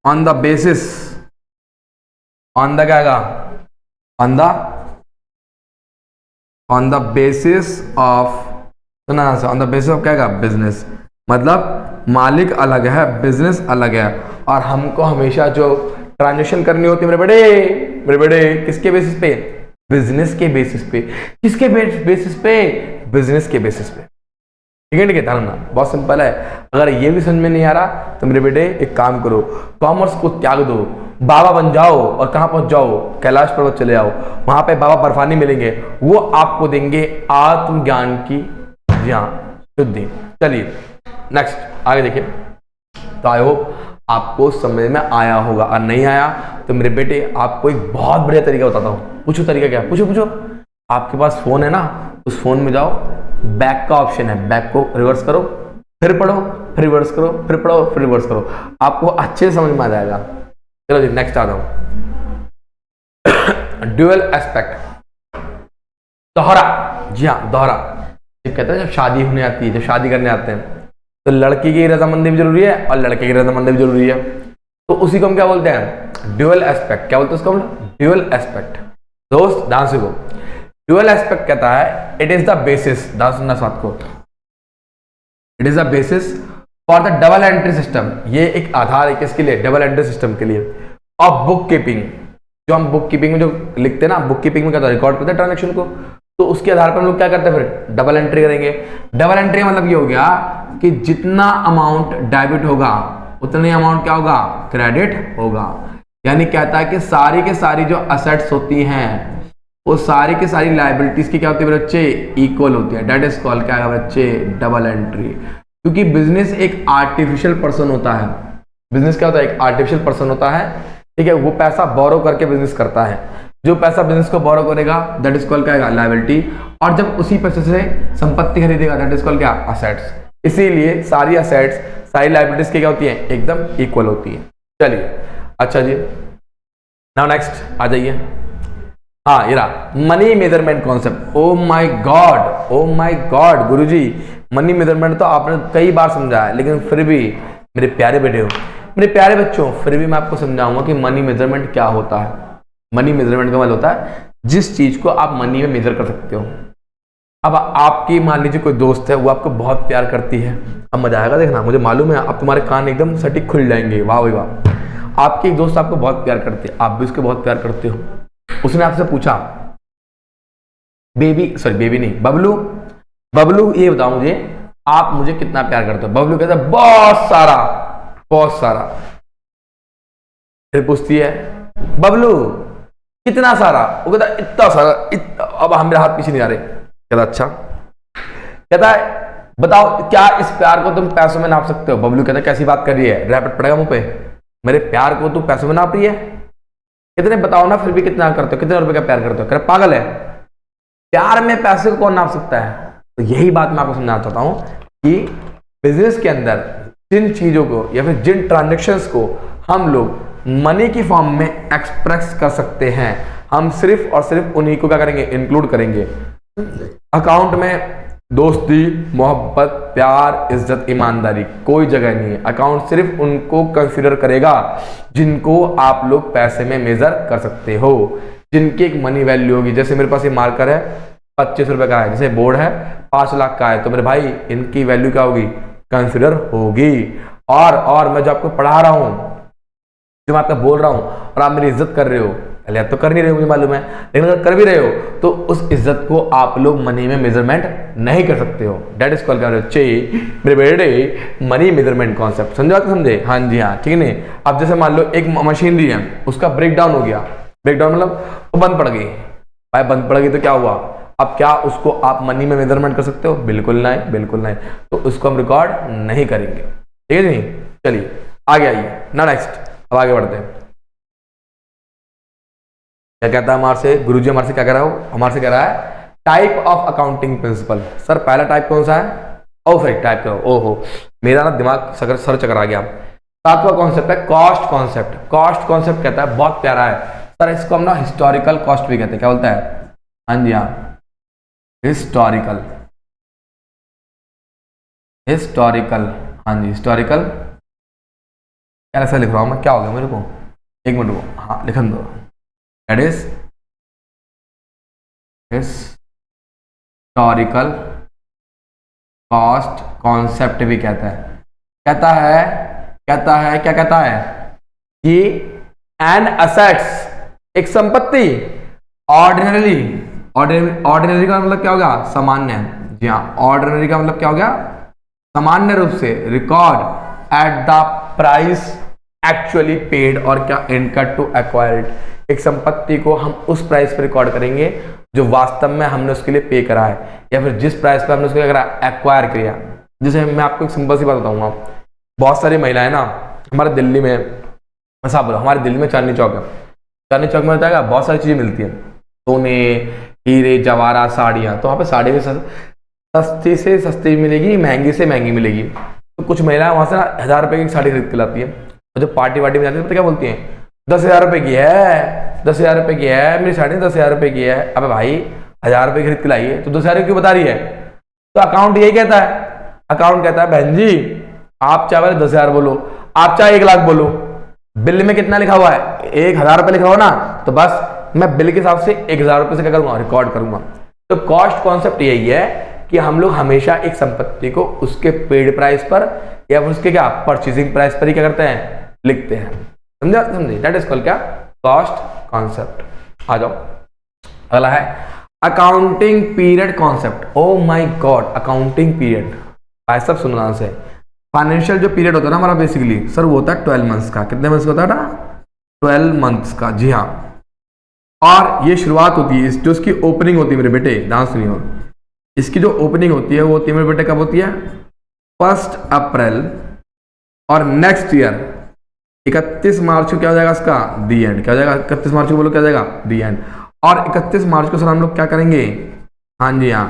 on the basis, on the क्या आएगा, ऑन द बेसिस ऑफ क्या है, बिजनेस। मतलब मालिक अलग है, बिजनेस अलग है, और हमको हमेशा जो ट्रांजेक्शन करनी होती है मेरे बड़े किसके बेसिस पे, बिजनेस के बेसिस पे। किसके बेसिस पे, बिजनेस के बेसिस पे। ठीक है, ध्यान रखना, बहुत सिंपल है। अगर ये भी समझ में नहीं आ रहा तो मेरे बेटे एक काम करो, कॉमर्स को त्याग दो, बाबा बन जाओ और कहां पहुंच जाओ, कैलाश पर्वत चले आओ। वहां पे बाबा बर्फानी मिलेंगे, वो आपको देंगे आत्मज्ञान की शुद्धि। चलिए नेक्स्ट आगे देखिए। तो आई होप आपको समझ में आया होगा, और नहीं आया तो मेरे बेटे आपको एक बहुत बढ़िया तरीका बताता हूँ। पूछो तरीका क्या, पूछो। आपके पास फोन है ना, उस फोन में जाओ, बैक का ऑप्शन है, बैक को रिवर्स करो, फिर पढ़ो, फिर रिवर्स करो, फिर पढ़ो, फिर रिवर्स करो, आपको अच्छे से समझ में आ जाएगा। चलो जी नेक्स्ट आता हूं, ड्यूअल एस्पेक्ट, दोहरा। जी हाँ, दोहरा। कहते हैं जब शादी होने आती है, जब शादी करने आते हैं, तो लड़की की रजामंदी भी जरूरी है और लड़के की रजामंदी भी जरूरी है। तो उसी को हम क्या बोलते हैं, ड्यूअल एस्पेक्ट। क्या बोलते हैं उसको हम, ड्यूअल एस्पेक्ट। दोस्त ध्यान से, ड्यूअल एस्पेक्ट कहता है इट इज द बेसिस, ध्यान सुनना बात को, it is the basis for the double entry system. ये एक आधार है किसके लिए, डबल एंट्री सिस्टम के लिए। और बुक कीपिंग, जो हम बुक कीपिंग में जो लिखते हैं ना, बुक कीपिंग में क्या रिकॉर्ड करते हैं ट्रांजेक्शन को, तो उसके आधार पर हम लोग क्या करते हैं, फिर डबल एंट्री करेंगे। डबल एंट्री मतलब ये हो गया कि जितना अमाउंट डेबिट होगा उतने अमाउंट क्या होगा, क्रेडिट होगा। यानी कहता है कि सारी के सारी जो असेट्स होती हैं वो सारी की सारी लाइबिलिटीज की क्या होती है बच्चे, इक्वल होती है। दैट इज कॉल्ड क्या है बच्चे, डबल एंट्री। क्योंकि बिजनेस एक आर्टिफिशियल पर्सन होता है। बिजनेस क्या होता है, एक आर्टिफिशियल पर्सन होता है। ठीक है, वो पैसा बोरो करके बिजनेस करता है। जो पैसा बिजनेस को बोरो करेगा दैट इज कॉल्ड क्या है, लायबिलिटी। और जब उसी पैसे से संपत्ति खरीदेगा दैट इज कॉल्ड क्या, असेट्स। इसीलिए सारी असेट्स सारी लायबिलिटीज की क्या होती है, एकदम इक्वल होती है। चलिए अच्छा जी, नाउ नेक्स्ट आ जाइए। हाँ ये रहा money measurement concept. Oh my God Guruji, money measurement तो आपने कई बार समझा है, लेकिन फिर भी मेरे प्यारे बेटे हो, मेरे प्यारे बच्चों, फिर भी मैं आपको समझाऊंगा कि मनी मेजरमेंट क्या होता है। मनी मेजरमेंट का मतलब होता है जिस चीज को आप मनी में मेजर कर सकते हो। अब आपकी मान लीजिए कोई दोस्त है, वो आपको बहुत प्यार करती है। अब मजा आएगा देखना, मुझे मालूम है अब तुम्हारे कान एकदम सटीक खुल जाएंगे। वाह भाई वाह, आपकी एक दोस्त आपको बहुत प्यार करती है, आप भी उसको बहुत प्यार करते हो। उसने आपसे पूछा, बेबी नहीं, बबलू ये बताओ मुझे, आप मुझे कितना प्यार करते हो। बबलू कहता है बहुत सारा। फिर पूछती है, बबलू कितना सारा, वो कहता है इतना सारा। अब हम मेरे हाथ पीछे नहीं आ रहे। कहता अच्छा, कहता है बताओ क्या इस प्यार को तुम पैसों में नाप सकते हो? बबलू कहता है कैसी बात कर रही है, रैपिड पड़ेगा मुंह पे। मेरे प्यार को तू पैसों में नाप रही है? कितने बताओ ना, फिर भी कितना करते हो, कितने रुपए का प्यार करते हो? कर पागल है, प्यार में पैसे को कौन नाप सकता है? तो यही बात मैं आपको समझाना चाहता हूं कि बिजनेस के अंदर जिन चीजों को या फिर जिन ट्रांजेक्शन्स को हम लोग मनी की फॉर्म में एक्सप्रेस कर सकते हैं, हम सिर्फ और सिर्फ उन्हीं को क्या करेंगे, इंक्लूड करेंगे। अकाउंट में दोस्ती, मोहब्बत, प्यार, इज्जत, ईमानदारी कोई जगह नहीं है। अकाउंट सिर्फ उनको कंसीडर करेगा जिनको आप लोग पैसे में मेजर कर सकते हो, जिनकी एक मनी वैल्यू होगी। जैसे मेरे पास ये मार्कर है 25 रुपए का है, जैसे बोर्ड है 5 लाख का है, तो मेरे भाई इनकी वैल्यू क्या होगी, कंसीडर होगी। और मैं जो आपको पढ़ा रहा हूं, जो मैं आपको बोल रहा हूं और आप मेरी इज्जत कर रहे हो, पहले आप तो कर नहीं रहे हो मुझे मालूम है, लेकिन अगर कर भी रहे हो तो उस इज्जत को आप लोग मनी में मेजरमेंट नहीं कर सकते हो। डेट इज कॉल्ड मेरे बेटे मनी मेजरमेंट कॉन्सेप्ट। समझे बात? समझे? हाँ जी हाँ, ठीक है। नहीं, अब जैसे मान लो एक मशीनरी है, उसका ब्रेक डाउन हो गया, ब्रेक डाउन मतलब वो बंद पड़ गई भाई, बंद पड़ गई तो क्या हुआ? अब क्या उसको आप मनी में मेजरमेंट कर सकते हो? बिल्कुल नहीं, बिल्कुल नहीं। तो उसको हम रिकॉर्ड नहीं करेंगे, ठीक है जी। चलिए आगे आइए ना, नेक्स्ट अब आगे बढ़ते हैं। क्या कहता है हमारे से गुरुजी, हमारे से क्या कह रहा हो, हमारे से कह रहा है type of accounting principle. Sir पहला टाइप कौन सा है? ओ सॉरी, टाइप करो, ओहो मेरा ना दिमाग सर चकरा गया। 7वां कॉन्सेप्ट है कॉस्ट कॉन्सेप्ट। कॉस्ट कॉन्सेप्ट कहता है, बहुत प्यारा है सर, इसको हम ना हिस्टोरिकल कॉस्ट भी कहते हैं। क्या बोलता है? हाँ जी हाँ, हिस्टोरिकल, हिस्टोरिकल, हाँ जी हिस्टोरिकल। ऐसा लिख रहा हूं मैं, क्या हो गया मेरे को, एक मिनट को, हाँ लिखन दो। That is historical cost concept भी कहता है। क्या कहता है कि एन असेट्स, एक संपत्ति, ऑर्डिनरी का मतलब क्या होगा? सामान्य। जी हाँ, ऑर्डिनरी का मतलब क्या हो गया? सामान्य रूप से, record at the price actually paid, और क्या, इनकट टू एक्वायर्ड। एक संपत्ति को हम उस प्राइस पर रिकॉर्ड करेंगे जो वास्तव में हमने उसके लिए पे करा है, या फिर जिस प्राइस पर हमने उसके लिए एक्वायर किया। जैसे मैं आपको एक सिंपल सी बात बताऊंगा, बहुत सारी महिलाएं ना हमारे दिल्ली में, ऐसा बोलो, हमारे दिल्ली में चांदनी चौक है, चांदनी चौक में बताएगा बहुत सारी चीजें मिलती हैं, सोने, हीरे, जवाहरात, साड़ियाँ। तो वहाँ पे साड़ी भी सस्ती से सस्ती मिलेगी, महंगी से महंगी मिलेगी। तो कुछ महिलाएं वहाँ से ना 1000 रुपये की साड़ी खरीद के लाती है, और जब पार्टी वार्टी में जाती है तो क्या बोलती हैं, 10,000 रुपये की है, 10,000 रुपये की है मेरी साड़ी, 10,000 रुपये की है। अबे भाई 1000 रुपये खरीद के लाई है तो 10,000 क्यों बता रही है? तो अकाउंट यही कहता है, अकाउंट कहता है बहन जी आप चाहे 10,000 बोलो, आप चाहे 1 लाख बोलो, बिल में कितना लिखा हुआ है? 1,000 रुपये लिखा हुआ ना, तो बस मैं बिल के हिसाब से 1,000 रुपये से क्या करूंगा? रिकॉर्ड करूंगा। तो कॉस्ट कॉन्सेप्ट यही है कि हम लोग हमेशा एक संपत्ति को उसके पेड प्राइस पर या फिर उसके क्या परचेजिंग प्राइस पर ही क्या करते हैं? लिखते हैं। समझा? समझे? दैट इज कॉल्ड क्या? Cost concept. आ जाओ, अगला है accounting period concept. Oh my god, accounting period, भाई सब सुनना से, फाइनेंशियल जो पीरियड होता है ना हमारा बेसिकली सर वो होता है 12 मंथ्स का। कितने मंथ्स का होता है ना? 12 मंथ्स का, जी हाँ। और ये शुरुआत होती है, जो इसकी ओपनिंग होती है मेरे बेटे, ध्यान सुनिए, इसकी जो ओपनिंग होती है वो होती है मेरे बेटे, कब होती है? 1 अप्रैल, और नेक्स्ट ईयर 31 मार्च को क्या हो जाएगा इसका? दी एंड। क्या हो जाएगा? 31 मार्च को बोलो क्या हो जाएगा? दी एंड। और 31 मार्च को सर हम लोग क्या करेंगे? हाँ जी हाँ,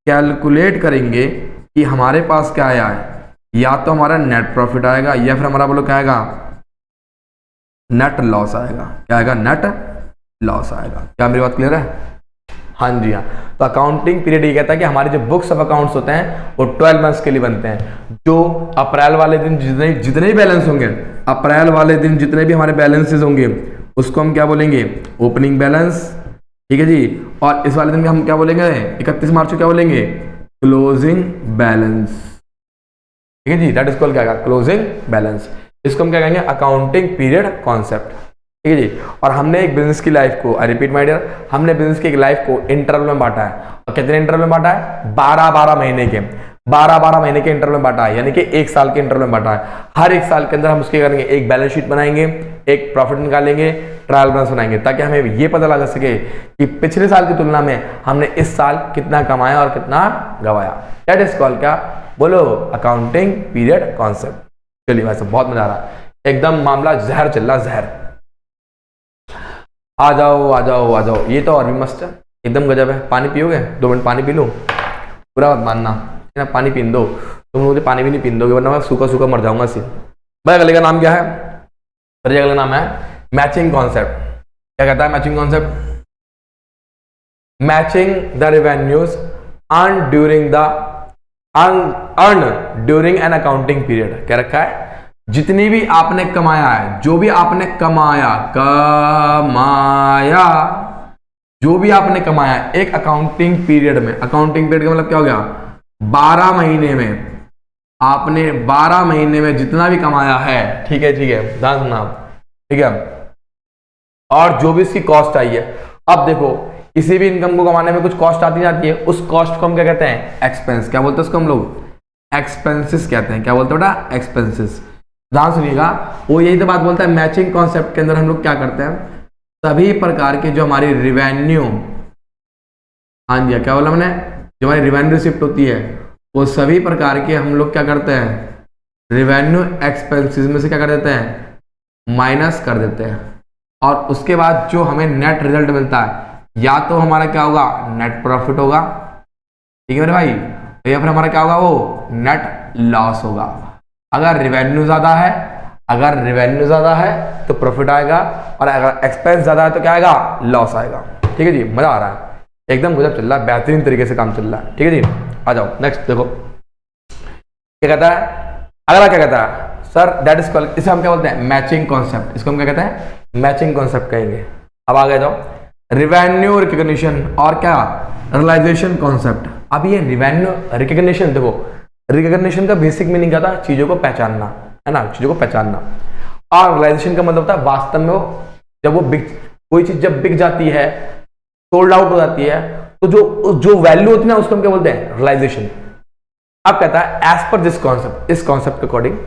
कैलकुलेट करेंगे कि हमारे पास क्या आया है, या तो हमारा नेट प्रॉफिट आएगा या फिर हमारा बोलो क्या आएगा? नेट लॉस आएगा। क्या आएगा? नेट लॉस आएगा। क्या मेरी बात क्लियर है? हाँ जी हाँ। तो अकाउंटिंग पीरियड ये कहता है कि हमारे जो बुक्स ऑफ अकाउंट्स होते हैं वो 12 मंथ्स के लिए बनते हैं। जो अप्रैल वाले दिन जितने भी बैलेंस होंगे, अप्रैल वाले दिन जितने भी हमारे बैलेंसेस होंगे उसको हम क्या बोलेंगे? ओपनिंग बैलेंस, ठीक है जी। और इस वाले दिन हम क्या बोलेंगे? 31 मार्च को क्या बोलेंगे? क्लोजिंग बैलेंस, ठीक है जी। दैट इज कॉल्ड क्या? Closing balance. इसको हम क्या कहेंगे? अकाउंटिंग पीरियड कॉन्सेप्ट, ठीक है जी। और हमने एक बिजनेस की लाइफ को, आई रिपीट माय डियर, हमने बिजनेस की एक लाइफ को इंटरवल में बांटा है। और कितने इंटरवल में बांटा है? 12-12 महीने के, 12-12 महीने के इंटरवल में बांटा है, यानी कि 1 साल के इंटरवल में बांटा है। हर 1 साल के अंदर हम उसके करेंगे, एक बैलेंस शीट बनाएंगे, एक प्रॉफिट निकालेंगे, ट्रायल बैलेंस बनाएंगे, ताकि हमें ये पता लगा सके कि पिछले साल की तुलना में हमने इस साल कितना कमाया और कितना गवाया। दैट इज कॉल्ड क्या? बोलो अकाउंटिंग पीरियड कॉन्सेप्ट। चलिए भाई साहब बहुत मजा आ रहा है, एकदम मामला जहर चल रहा, जहर। आ जाओ आ जाओ आ जाओ, ये तो और भी मस्त है, एकदम गजब है। पानी पियोगे? 2 मिनट पानी पी लूँ? पूरा मत मानना ना, पानी पीन दो, तुम मुझे पानी भी नहीं पीन दोगे वरना मैं सूखा सूखा मर जाऊंगा सी। भाई अगले का नाम क्या है? अगले का नाम है मैचिंग कॉन्सेप्ट। क्या कहता है matching concept? Matching the revenues earn during an accounting period. क्या रखा है? जितनी भी आपने कमाया है, जो भी आपने कमाया जो भी आपने कमाया एक अकाउंटिंग पीरियड में, अकाउंटिंग पीरियड का मतलब क्या हो गया? 12 महीने में आपने 12 महीने में जितना भी कमाया है, ठीक है ध्यान सुनना, ठीक है, और जो भी इसकी कॉस्ट आई है। अब देखो किसी भी इनकम को कमाने में कुछ कॉस्ट आती जाती है, उस कॉस्ट को हम क्या कहते हैं? एक्सपेंस। क्या बोलते हैं उसको हम लोग? एक्सपेंसेस कहते हैं। क्या बोलते हैं बेटा? एक्सपेंसेस। ध्यान सुनिएगा, वो यही तो बात बोलता है। मैचिंग कॉन्सेप्ट के अंदर हम लोग क्या करते हैं? सभी प्रकार के जो हमारी रिवेन्यू, हाँ जी क्या बोला मैंने, जो हमारी रिवेन्यू रिसिप्ट होती है, वो सभी प्रकार के हम लोग क्या करते हैं? रिवेन्यू एक्सपेंसेस में से क्या कर देते हैं? माइनस कर देते हैं। और उसके बाद जो हमें नेट रिजल्ट मिलता है, या तो हमारा क्या होगा? नेट प्रॉफिट होगा, ठीक है मेरे भाई, या फिर हमारा क्या होगा? वो नेट लॉस होगा। अगर रिवेन्यू ज्यादा है तो प्रॉफिट आएगा, और अगर एक्सपेंस ज्यादा है तो क्या आएगा? लॉस आएगा। ठीक है जी, मजा आ रहा है, एकदम गजब चल रहा है, बेहतरीन तरीके से काम चल रहा है। ठीक है जी, आ जाओ नेक्स्ट। देखो क्या कहता है अगला, क्या कहता है सर? दैट इज कॉल्ड, इसे हम क्या बोलते हैं? Matching concept. इसको हम क्या कहते हैं? मैचिंग कॉन्सेप्ट कहेंगे। अब आगे जाओ, रिवेन्यू रिकॉग्निशन और क्या? Realisation concept. अब ये रिवेन्यू रिकॉग्निशन, देखो रिकॉग्निशन का बेसिक मीनिंग क्या था? चीजों को पहचानना, है ना, चीजों को पहचानना। और रियलाइजेशन का मतलब होता है वास्तव में वो जब वो कोई चीज जब बिक जाती है, सोल्ड आउट हो जाती है, तो जो वैल्यू होती है ना, उसको हम क्या बोलते हैं? रियलाइजेशन। अब कहता है एज पर दिस कॉन्सेप्ट, इस कॉन्सेप्ट के अकॉर्डिंग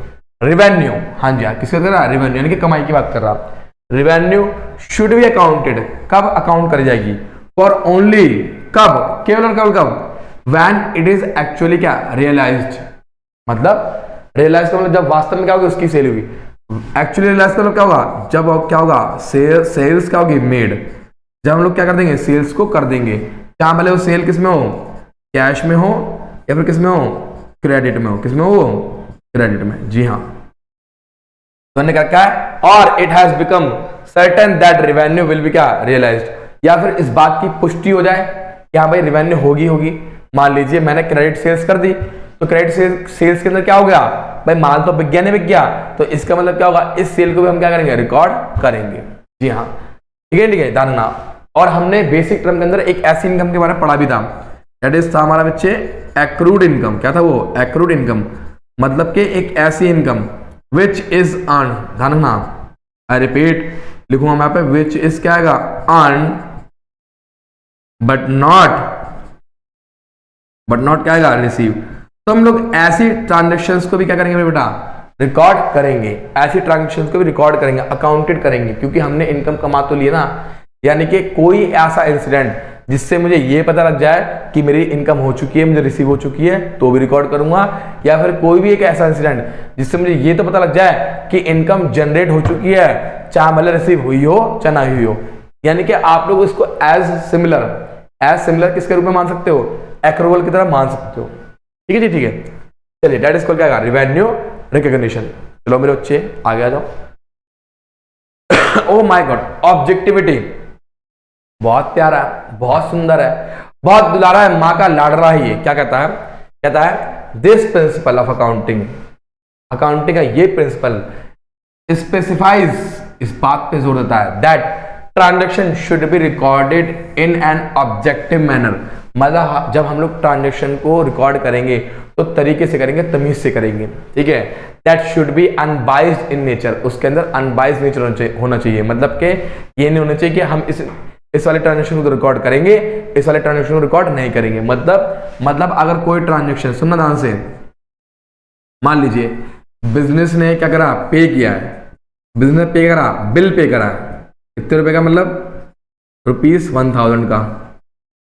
रिवेन्यू, हाँ जी हाँ, किसका कर रहा है? रिवेन्यू, यानी कि कमाई की बात कर रहा है। रिवेन्यू शुड बी अकाउंटेड, कब अकाउंट करी जाएगी? फॉर ओनली, कब? केवल और केवल कब? व्हेन इट इज एक्चुअली क्या? रियलाइज्ड। मतलब रियलाइज का मतलब जब वास्तव में क्या होगी? उसकी सेल हुई। एक्चुअली रियलाइज का मतलब क्या होगा? जब क्या होगा? सेल्स क्या होगी? मेड। जब हम लोग क्या कर देंगे? सेल्स को कर देंगे। क्या भले वो सेल किस में हो? कैश में हो या फिर किस में हो? क्रेडिट में हो। किस में हो? क्रेडिट में। जी हाँ, तो हमने क्या है? और it has become certain that revenue will be क्या? रियलाइज्ड। या फिर इस बात की पुष्टि हो जाए कि हाँ भाई रिवेन्यू होगी। मान लीजिए मैंने क्रेडिट सेल्स कर दी, तो क्रेडिट सेल्स के अंदर क्या हो गया? भाई माल तो बिक गया, नहीं बिक गया, तो इसका मतलब क्या होगा? इस सेल को भी हम क्या करेंगे? रिकॉर्ड करेंगे। जी हाँ, ठीक है ध्यान। और हमने बेसिक टर्म के अंदर एक ऐसी इनकम के बारे में पढ़ा भी था, दैट इज था हमारा बच्चे एक्रूड इनकम। क्या था वो? एक्रूड इनकम, मतलब कि एक ऐसी इनकम विच इज अर्न, ध्यान रखना, आई रिपीट, लिखूंगा मैं यहाँ पे, विच इज क्या आएगा? अर्न बट नॉट क्या आएगा? रिसीव। तो हम लोग ऐसी ट्रांजेक्शन्स को भी क्या करेंगे बेटा? रिकॉर्ड करेंगे। ऐसी ट्रांजेक्शन्स को भी रिकॉर्ड करेंगे, अकाउंटेड करेंगे, क्योंकि हमने इनकम कमा तो लिया ना। यानी कि कोई ऐसा इंसिडेंट जिससे मुझे ये पता लग जाए कि मेरी इनकम हो चुकी है, मुझे रिसीव हो चुकी है, तो भी रिकॉर्ड करूंगा। या फिर कोई भी एक ऐसा इंसिडेंट जिससे मुझे ये तो पता लग जाए कि इनकम जनरेट हो चुकी है, चाहे भले रिसीव हुई हो चाहे ना हुई हो। यानी कि आप लोग इसको एज सिमिलर किसके रूप में मान सकते हो? एक्रूवल की तरह मान सकते हो। ठीक है जी, ठीक है। चलिए दैट इज कॉल्ड क्या? Revenue recognition. चलो मेरे बच्चे आगे आ जाओ। ओ माय गॉड, ऑब्जेक्टिविटी बहुत प्यारा है, बहुत सुंदर है, बहुत दुलारा है, माँ का लाडला है ये। क्या कहता है? कहता है दिस प्रिंसिपल ऑफ अकाउंटिंग का ये प्रिंसिपल स्पेसिफाइज, इस बात पे जोर देता है, that transaction should be recorded in an objective manner. मतलब जब हम लोग ट्रांजैक्शन को रिकॉर्ड करेंगे तो तरीके से करेंगे, तमीज से करेंगे। ठीक है, that should be unbiased in nature, उसके अंदर अनबाइज्ड नेचर होना चाहिए। मतलब कि ये नहीं होना चाहिए कि हम इस वाले ट्रांजैक्शन को रिकॉर्ड करेंगे, इस वाले ट्रांजैक्शन को रिकॉर्ड नहीं करेंगे। मतलब अगर कोई ट्रांजैक्शन, सुनना ध्यान से, मान लीजिए बिजनेस ने क्या करा? पे किया है, बिजनेस पे करा, बिल पे करा, कितने रुपए का? मतलब ₹1000 का।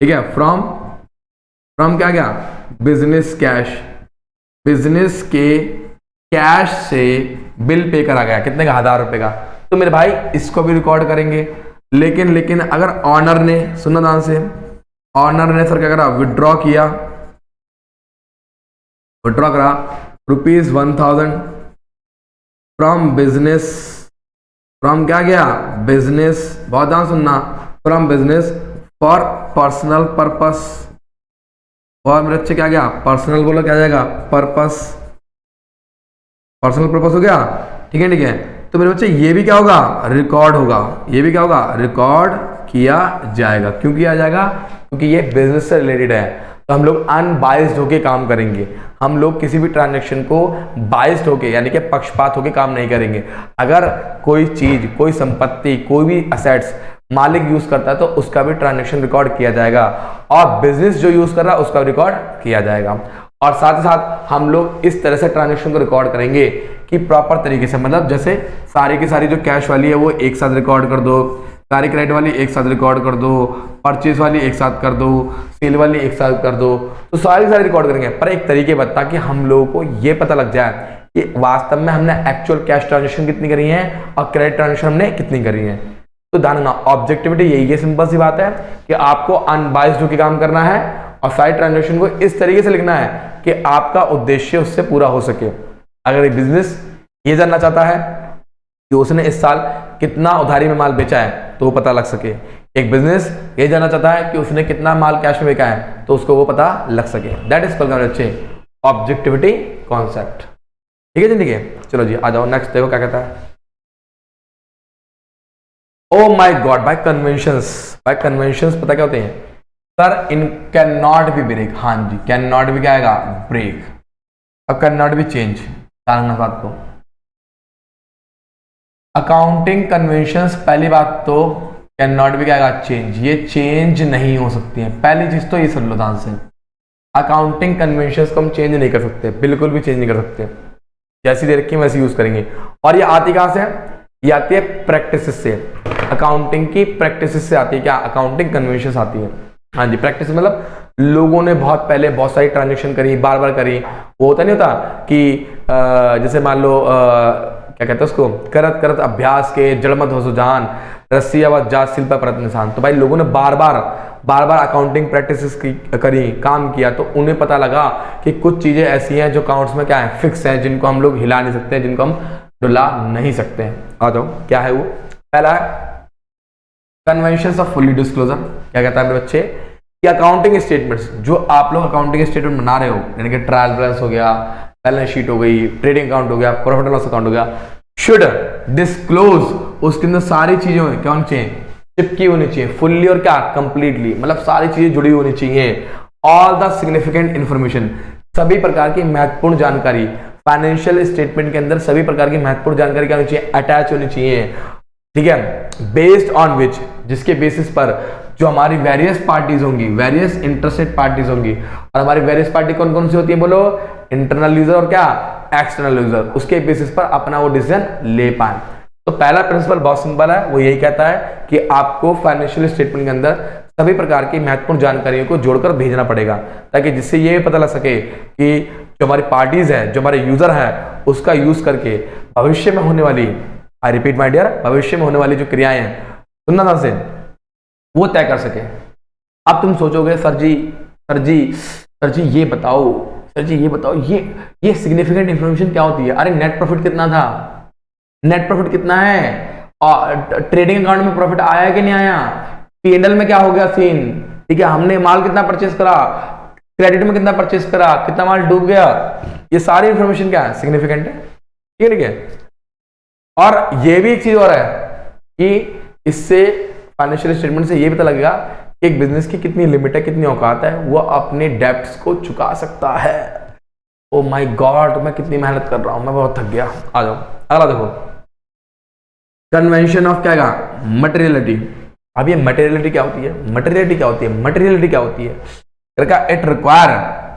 ठीक है, फ्रॉम क्या गया? Business cash. बिजनेस के कैश से बिल पे करा गया, कितने का, 1000 रुपए का, तो मेरे भाई इसको भी रिकॉर्ड करेंगे। लेकिन अगर ऑनर ने, सुनो ध्यान से, ऑनर ने सर क्या करा, विड्रॉ किया, विड्रॉ करा ₹1000 फ्रॉम बिजनेस, फ्रॉम क्या गया, बिजनेस, बहुत ध्यान सुनना, from business for personal purpose, और मेरे अच्छे क्या गया, पर्सनल बोलो, क्या जाएगा, पर्पस, पर्सनल पर्पस हो गया, ठीक है, ठीक है। तो मेरे बच्चे ये भी क्या होगा, रिकॉर्ड होगा, ये भी क्या होगा, रिकॉर्ड किया जाएगा। क्यों किया जाएगा, क्योंकि ये बिजनेस से रिलेटेड है, तो हम लोग अनबाइस्ड होके काम करेंगे। हम लोग किसी भी ट्रांजैक्शन को बाइस्ड होके, यानी कि पक्षपात होके काम नहीं करेंगे। अगर कोई चीज, कोई संपत्ति, कोई भी असेट्स मालिक यूज करता है तो उसका भी ट्रांजैक्शन रिकॉर्ड किया जाएगा, और बिजनेस जो यूज कर रहा है उसका रिकॉर्ड किया जाएगा। और साथ ही साथ हम लोग इस तरह से ट्रांजैक्शन को रिकॉर्ड करेंगे कि प्रॉपर तरीके से, मतलब जैसे सारी की सारी जो कैश वाली है वो एक साथ रिकॉर्ड कर दो, सारी क्रेडिट वाली एक साथ रिकॉर्ड कर दो, परचेज वाली एक साथ कर दो, सेल वाली एक साथ कर दो, तो सारी रिकॉर्ड करेंगे, पर एक तरीके बता कि हम लोगों को ये पता लग जाए कि वास्तव में हमने एक्चुअल कैश ट्रांजैक्शन कितनी करी है और क्रेडिट ट्रांजैक्शन हमने कितनी करी है। तो ध्यान रखना, ऑब्जेक्टिविटी यही है, सिंपल सी बात है कि आपको अनबाइस्ड होकर काम करना है और सारी ट्रांजैक्शन को इस तरीके से लिखना है कि आपका उद्देश्य उससे पूरा हो सके। अगर एक बिजनेस ये जानना चाहता है कि उसने इस साल कितना उधारी में माल बेचा है तो वो पता लग सके, एक बिजनेस ये जानना चाहता है कि उसने कितना माल कैश में बेचा है तो उसको वो पता लग सके। दैट इज कॉल्ड अच्छे ऑब्जेक्टिविटी कॉन्सेप्ट। ठीक है जी, ठीक है, चलो जी आ जाओ नेक्स्ट, देखो क्या कहता है। Oh my God, by conventions, by conventions पता क्या होते हैं sir, in can not be break, हाँ जी, कैन नॉट बी क्या आएगा, ब्रेक, और कैन नॉट बी चेंज, जानना बात को। अकाउंटिंग कन्वेंशंस, पहली बात तो कैन नॉट बी क्या आएगा, चेंज, ये चेंज नहीं हो सकती है, पहली चीज तो ये सुन लो ध्यान से, अकाउंटिंग कन्वेंशंस को हम चेंज नहीं कर सकते, बिल्कुल भी चेंज नहीं कर सकते, जैसी दे रखी है वैसे यूज करेंगे। और ये आती कहां से, ये आती है प्रैक्टिस से, अकाउंटिंग की प्रैक्टिस से आती है, क्या अकाउंटिंग कन्वेंशंस आती है, हाँ जी, प्रैक्टिस मतलब लोगों ने बहुत पहले बहुत सारी ट्रांजैक्शन करी, बार बार करी, वो होता नहीं होता कि जैसे मान लो क्या कहते हैं उसको, करत करत अभ्यास के जड़मत हो सुजान, रस्सियावत जात शिल्प परत निशान। तो भाई लोगों ने बार बार अकाउंटिंग प्रैक्टिस करी, काम किया, तो उन्हें पता लगा कि कुछ चीजें ऐसी हैं जो अकाउंट्स में क्या है, फिक्स है, जिनको हम लोग हिला नहीं सकते, जिनको हम डुला नहीं सकते हैं। आ जाओ, क्या है वो, पहला है कन्वेंशंस ऑफ फुल्ली डिस्क्लोजर। क्या कहता है मेरे बच्चे कि अकाउंटिंग स्टेटमेंट्स जो आप लोग अकाउंटिंग स्टेटमेंट बना रहे हो, यानी कि ट्रायल बैलेंस हो गया, बैलेंस शीट हो गई, ट्रेडिंग अकाउंट हो गया, प्रॉफिट एंड लॉस अकाउंट हो गया, शुड डिस्क्लोज, उसके अंदर सारी चीजें क्या होनी चाहिए, चिपकी होनी चाहिए, फुल्ली और क्या कंप्लीटली, मतलब सारी चीजें जुड़ी होनी चाहिए, ऑल द सिग्निफिकेंट इंफॉर्मेशन, सभी प्रकार की महत्वपूर्ण जानकारी, फाइनेंशियल स्टेटमेंट के अंदर सभी प्रकार की महत्वपूर्ण जानकारी क्या होनी चाहिए, अटैच होनी चाहिए, ठीक है, बेस्ड ऑन विच, जिसके बेसिस पर जो हमारी वेरियस पार्टीज होंगी, वेरियस इंटरेस्टेड पार्टीज होंगी, और हमारी वेरियस पार्टी कौन कौन सी होती है बोलो, इंटरनल यूजर और क्या एक्सटर्नल यूजर, उसके बेसिस पर अपना वो डिसीजन ले पाए। तो पहला प्रिंसिपल बहुत सिंपल है, वो यही कहता है कि आपको फाइनेंशियल स्टेटमेंट के अंदर सभी प्रकार की महत्वपूर्ण जानकारियों को जोड़कर भेजना पड़ेगा, ताकि जिससे ये पता लग सके कि जो हमारी पार्टीज है, जो हमारे यूजर है, उसका यूज करके भविष्य में होने वाली, आई रिपीट माय डियर, भविष्य में होने वाली जो क्रियाएं हैं, सुनना ध्यान से, वो तय कर सके। अब तुम सोचोगे सर जी ये बताओ, सर जी ये बताओ, ये सिग्निफिकेंट इंफॉर्मेशन क्या होती है? अरे नेट प्रॉफिट कितना था, नेट प्रॉफिट कितना है, और ट्रेडिंग अकाउंट में प्रॉफिट आया कि नहीं आया, पीएनएल में क्या हो गया सीन, ठीक है, हमने माल कितना परचेस करा, क्रेडिट में कितना परचेस करा, कितना माल डूब गया, ये सारी इंफॉर्मेशन क्या है, सिग्निफिकेंट है, ठीक है। और ये भी एक चीज और है कि इससे फाइनेंशियल स्टेटमेंट से ये पता लगेगा कि एक बिजनेस की कितनी लिमिट है, कितनी औकात है, वो अपने डेब्ट्स को चुका सकता है। ओ माय गॉड, मैं कितनी मेहनत कर रहा हूं, मैं बहुत थक गया। आ जाओ अगला देखो, कन्वेंशन ऑफ क्या है, मटेरियलिटी। अब ये मटेरियलिटी क्या होती है, मटेरियलिटी क्या होती है, मटेरियलिटी क्या होती है, it require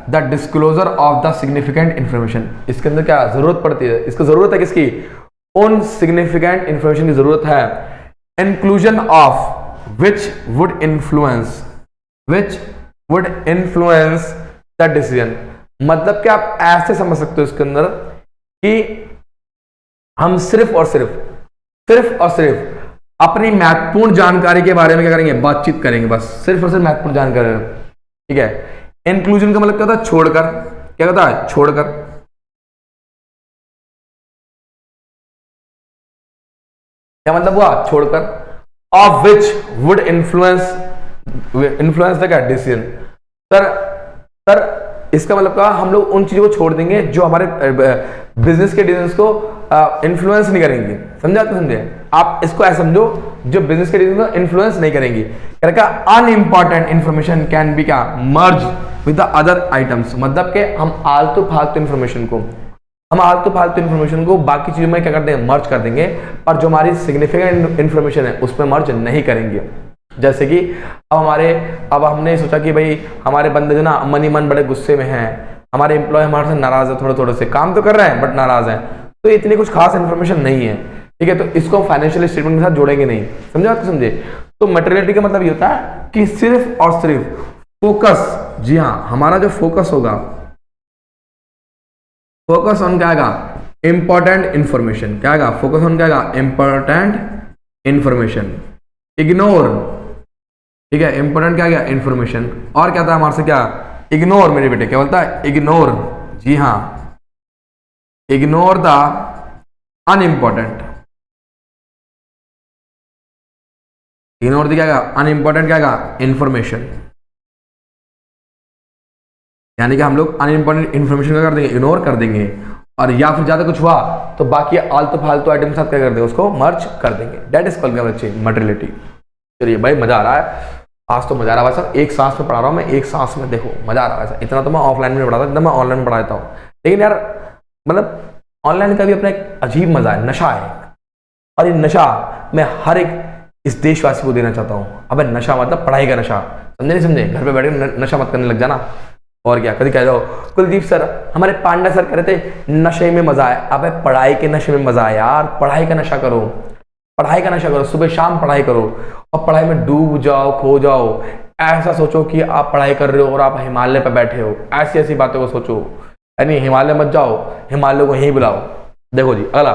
the disclosure of the significant information. इसके अंदर क्या जरूरत पड़ती है, इसको जरूरत है किसकी, उन सिग्निफिकेंट इंफॉर्मेशन की जरूरत है, inclusion of which would influence the decision, मतलब कि आप ऐसे समझ सकते हो इसके अंदर कि हम सिर्फ और सिर्फ अपनी महत्वपूर्ण जानकारी के बारे में क्या करेंगे, बातचीत करेंगे, बस सिर्फ और सिर्फ महत्वपूर्ण जानकारी। ठीक है। इंक्लूजन का मतलब क्या होता है, छोड़कर। क्या होता है, छोड़कर। क्या मतलब हुआ, छोड़कर। Of which would influence the क्या, डिसीजन। सर सर इसका मतलब क्या, हम लोग उन चीजों को छोड़ देंगे जो हमारे बिजनेस के डिसीजंस को इन्फ्लुएंस नहीं करेंगी। समझा तो समझे। आप इसको ऐसा समझो, जो बिजनेस के डिसीजन को इन्फ्लुएंस नहीं करेंगी। अनइंपॉर्टेंट इंफॉर्मेशन कैन बी क्या, merge with the other items. मतलब कि हम आलतू फालतू इंफॉर्मेशन को बाकी चीजों में क्या कर देंगे, मर्ज कर देंगे, पर जो हमारी सिग्निफिकेंट इंफॉर्मेशन है उसमें मर्ज नहीं करेंगे। जैसे कि अब हमने सोचा कि भाई हमारे बंदे जो ना मन ही मन बड़े गुस्से में हैं, हमारे एम्प्लॉय हमारे से नाराज है, थोड़े थोड़े से काम तो कर रहे हैं बट नाराज हैं, तो इतनी कुछ खास इंफॉर्मेशन नहीं है। ठीक है, तो इसको फाइनेंशियल स्टेटमेंट के साथ जोड़ेंगे नहीं। समझा तो समझे। तो मटेरियलिटी का मतलब ये होता है कि सिर्फ और सिर्फ फोकस। जी हाँ, हमारा जो फोकस होगा, फोकस ऑन क्या आएगा, इंपॉर्टेंट इंफॉर्मेशन। क्या आएगा, फोकस ऑन क्या आएगा, इंपॉर्टेंट इंफॉर्मेशन। इग्नोर, ठीक है, इंपॉर्टेंट क्या गया, इंफॉर्मेशन। और क्या था हमारे से, क्या, इग्नोर। मेरे बेटे क्या बोलता है, इग्नोर। जी हाँ, ignore the unimportant. Ignore the क्या, अनइंपॉर्टेंट क्या, इंफॉर्मेशन। यानी कि हम लोग अनइंपॉर्टेंट इंफॉर्मेशन क्या कर देंगे, इग्नोर कर देंगे। और या फिर ज्यादा कुछ हुआ तो बाकी आलतू फालतू आइटम के साथ क्या कर देंगे, उसको मर्ज कर देंगे। दैट इज कॉल्ड बच्चे मटेरियलिटी। चलिए भाई, मजा आ रहा है आज तो, मजा आ रहा है सर। एक सांस में पढ़ा रहा हूँ मैं, एक सांस में, देखो मजा आ रहा है सर। इतना तो मैं ऑफलाइन में पढ़ाता, इतना मैं ऑनलाइन में पढ़ाता हूँ, लेकिन यार मतलब ऑनलाइन का भी अपना एक अजीब मजा है, नशा है। और ये नशा मैं हर एक इस देशवासी को देना चाहता हूँ। अब नशा मतलब पढ़ाई का नशा, समझे नहीं समझे। घर पे बैठ के नशा मत करने लग जाना। और क्या, कभी कह जाओ कुलदीप सर, हमारे पांडा सर कह रहे थे नशे में मजा है। अब पढ़ाई के नशे में मजा है यार, पढ़ाई का नशा करो, पढ़ाई का नशा करो, सुबह शाम पढ़ाई करो और पढ़ाई में डूब जाओ, खो जाओ। ऐसा सोचो कि आप पढ़ाई कर रहे हो और आप हिमालय पर बैठे हो, ऐसी ऐसी बातों को सोचो। यानी हिमालय मत जाओ, हिमालय को यहीं बुलाओ। देखो जी अगला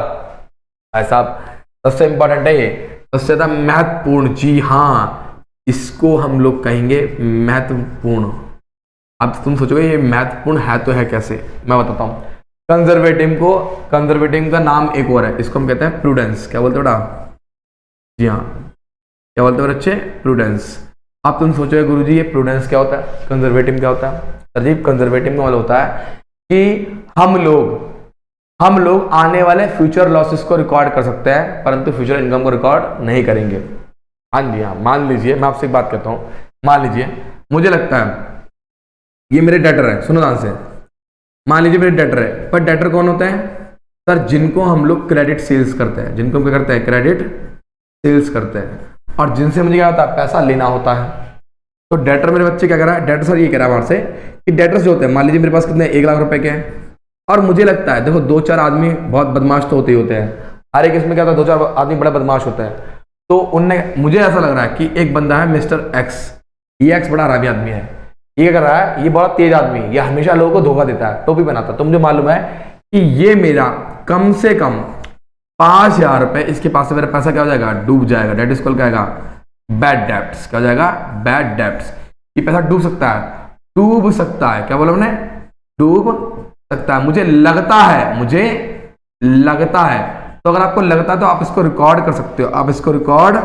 ऐसा सबसे इंपॉर्टेंट है, ये सबसे ज्यादा महत्वपूर्ण। जी हाँ, इसको हम लोग कहेंगे महत्वपूर्ण। अब तुम सोचोगे ये महत्वपूर्ण है तो है कैसे, मैं बताता हूँ। कंजर्वेटिव का नाम एक और है, इसको हम कहते हैं प्रूडेंस। क्या बोलते हो बेटा, जी हाँ, क्या बोलते हो बच्चे, प्रूडेंस। अब तुम सोचोगे गुरुजी ये प्रूडेंस क्या होता है, कंजर्वेटिव क्या होता है। सरदीप, कंजर्वेटिव का मतलब होता है कि हम लोग आने वाले फ्यूचर लॉसेस को रिकॉर्ड कर सकते हैं, परंतु फ्यूचर इनकम को रिकॉर्ड नहीं करेंगे। हाँ जी हाँ, मान लीजिए मैं आपसे एक बात कहता हूँ, मान लीजिए मुझे लगता है ये मेरे डेटर है, सुनो ध्यान से। मान लीजिए मेरे डेटर है, पर डेटर कौन होते हैं सर, जिनको हम लोग क्रेडिट सेल्स करते हैं, जिनको क्या करते हैं, क्रेडिट सेल्स करते हैं, और जिनसे मुझे क्या होता है, पैसा लेना होता है। तो डेटर मेरे बच्चे क्या कर रहा है, डेटर सर ये कह रहा है हमारे से कि डेटर्स जो होते हैं, मान लीजिए मेरे पास कितने 1 लाख रुपए के हैं, और मुझे लगता है देखो 2-4 आदमी बहुत बदमाश तो होते ही होते हैं, हर एक इसमें क्या होता है 2-4 आदमी बड़ा बदमाश होता है। तो उनने, मुझे ऐसा लग रहा है कि एक बंदा है मिस्टर एक्स, ये एक्स बड़ा हरामी आदमी है, ये कर रहा है, ये बड़ा तेज आदमी, ये हमेशा लोगों को धोखा देता है, टोपी बनाता है। तो मुझे मालूम है कि ये मेरा कम से कम 5,000 रुपए, इसके पास से मेरा पैसा क्या हो जाएगा, डूब जाएगा। डेट इज कॉल्ड क्या आएगा, बैड डेब्ट्स। क्या हो जाएगा, बैड डेब्ट्स। ये पैसा डूब सकता है, डूब सकता है। क्या बोला हमने, डूब सकता है। मुझे लगता है। तो अगर आपको लगता है तो आप इसको रिकॉर्ड कर सकते हो, आप इसको रिकॉर्ड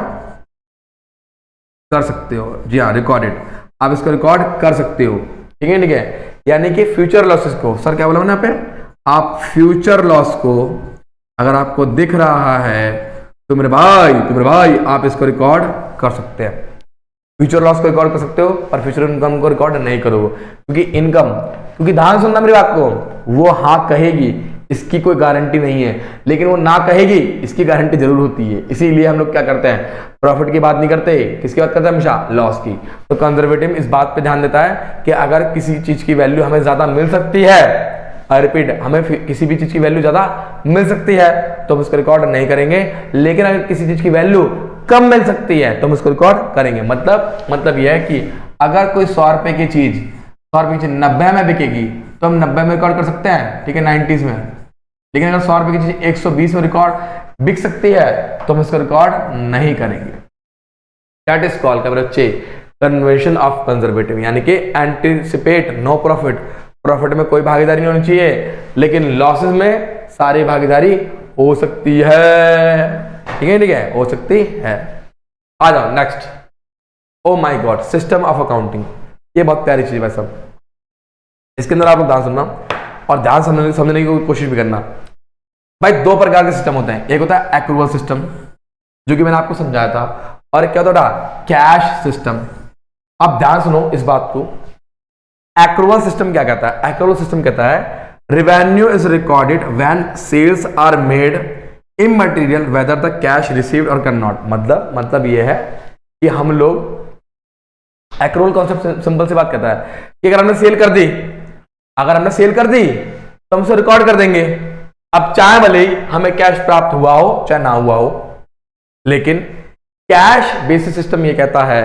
कर सकते हो। जी हाँ, रिकॉर्डेड, आप इसको रिकॉर्ड कर सकते हो। ठीक है, ठीक है। यानी कि फ्यूचर लॉसेस को, सर क्या बोला मैंने यहाँ पे, आप फ्यूचर लॉस को अगर आपको दिख रहा है तो मेरे भाई आप इसको रिकॉर्ड कर सकते हैं। फ्यूचर लॉस को रिकॉर्ड कर सकते हो और फ्यूचर इनकम को रिकॉर्ड नहीं करोगे, क्योंकि ध्यान सुनना मेरी बात को, वो हाँ कहेगी इसकी कोई गारंटी नहीं है, लेकिन वो ना कहेगी इसकी गारंटी जरूर होती है। इसीलिए हम लोग क्या करते हैं, प्रॉफिट की बात नहीं करते, किसकी बात करते हैं, हमेशा लॉस की। तो कंजर्वेटिव इस बात पे ध्यान देता है कि अगर किसी चीज की वैल्यू हमें ज्यादा मिल सकती है, रिपीट, हमें किसी भी चीज की वैल्यू ज्यादा मिल सकती है तो हम उसको रिकॉर्ड नहीं करेंगे, लेकिन अगर किसी चीज की वैल्यू कम मिल सकती है तो हम उसको रिकॉर्ड करेंगे। मतलब यह है कि अगर कोई 100 रुपए की चीज 90 में बिकेगी तो हम 90 में रिकॉर्ड कर सकते हैं, ठीक है, 90s में। लेकिन अगर 100 रुपए की चीज 120 में रिकॉर्ड बिक सकती है तो हम इसको रिकॉर्ड नहीं करेंगे। दैट इज कॉल्ड क्या बच्चे, कन्वेंशन ऑफ कंजर्वेटिव, यानी कि एंटीसिपेट नो प्रॉफिट, प्रॉफिट में कोई भागीदारी नहीं होनी चाहिए लेकिन लॉसेस में सारी भागीदारी हो सकती है, ठीक है, हो सकती है। आ जाओ next. O my God, system of accounting, ये बहुत प्यारी चीज है भाई सब। इसके अंदर आप लोग ध्यान सुनना और ध्यान समझने की कोशिश भी करना। भाई दो प्रकार के सिस्टम होते हैं, एक होता है एक्रूवल सिस्टम जो कि मैंने आपको समझाया था, और क्या होता है कैश सिस्टम। अब ध्यान सुनो इस बात को, एक्रूवल सिस्टम क्या कहता है? एक्रूवल सिस्टम कहता है revenue is recorded when sales are made immaterial whether the cash received और कैन नॉट। मतलब ये है कि हम लोग एक्रूवल कॉन्सेप्ट सिंपल सी बात कहता है कि अगर हमने सेल कर दी तो हम उसे रिकॉर्ड कर देंगे। अब चाहे भले ही हमें कैश प्राप्त हुआ हो चाहे ना हुआ हो, लेकिन कैश बेसिस सिस्टम ये कहता है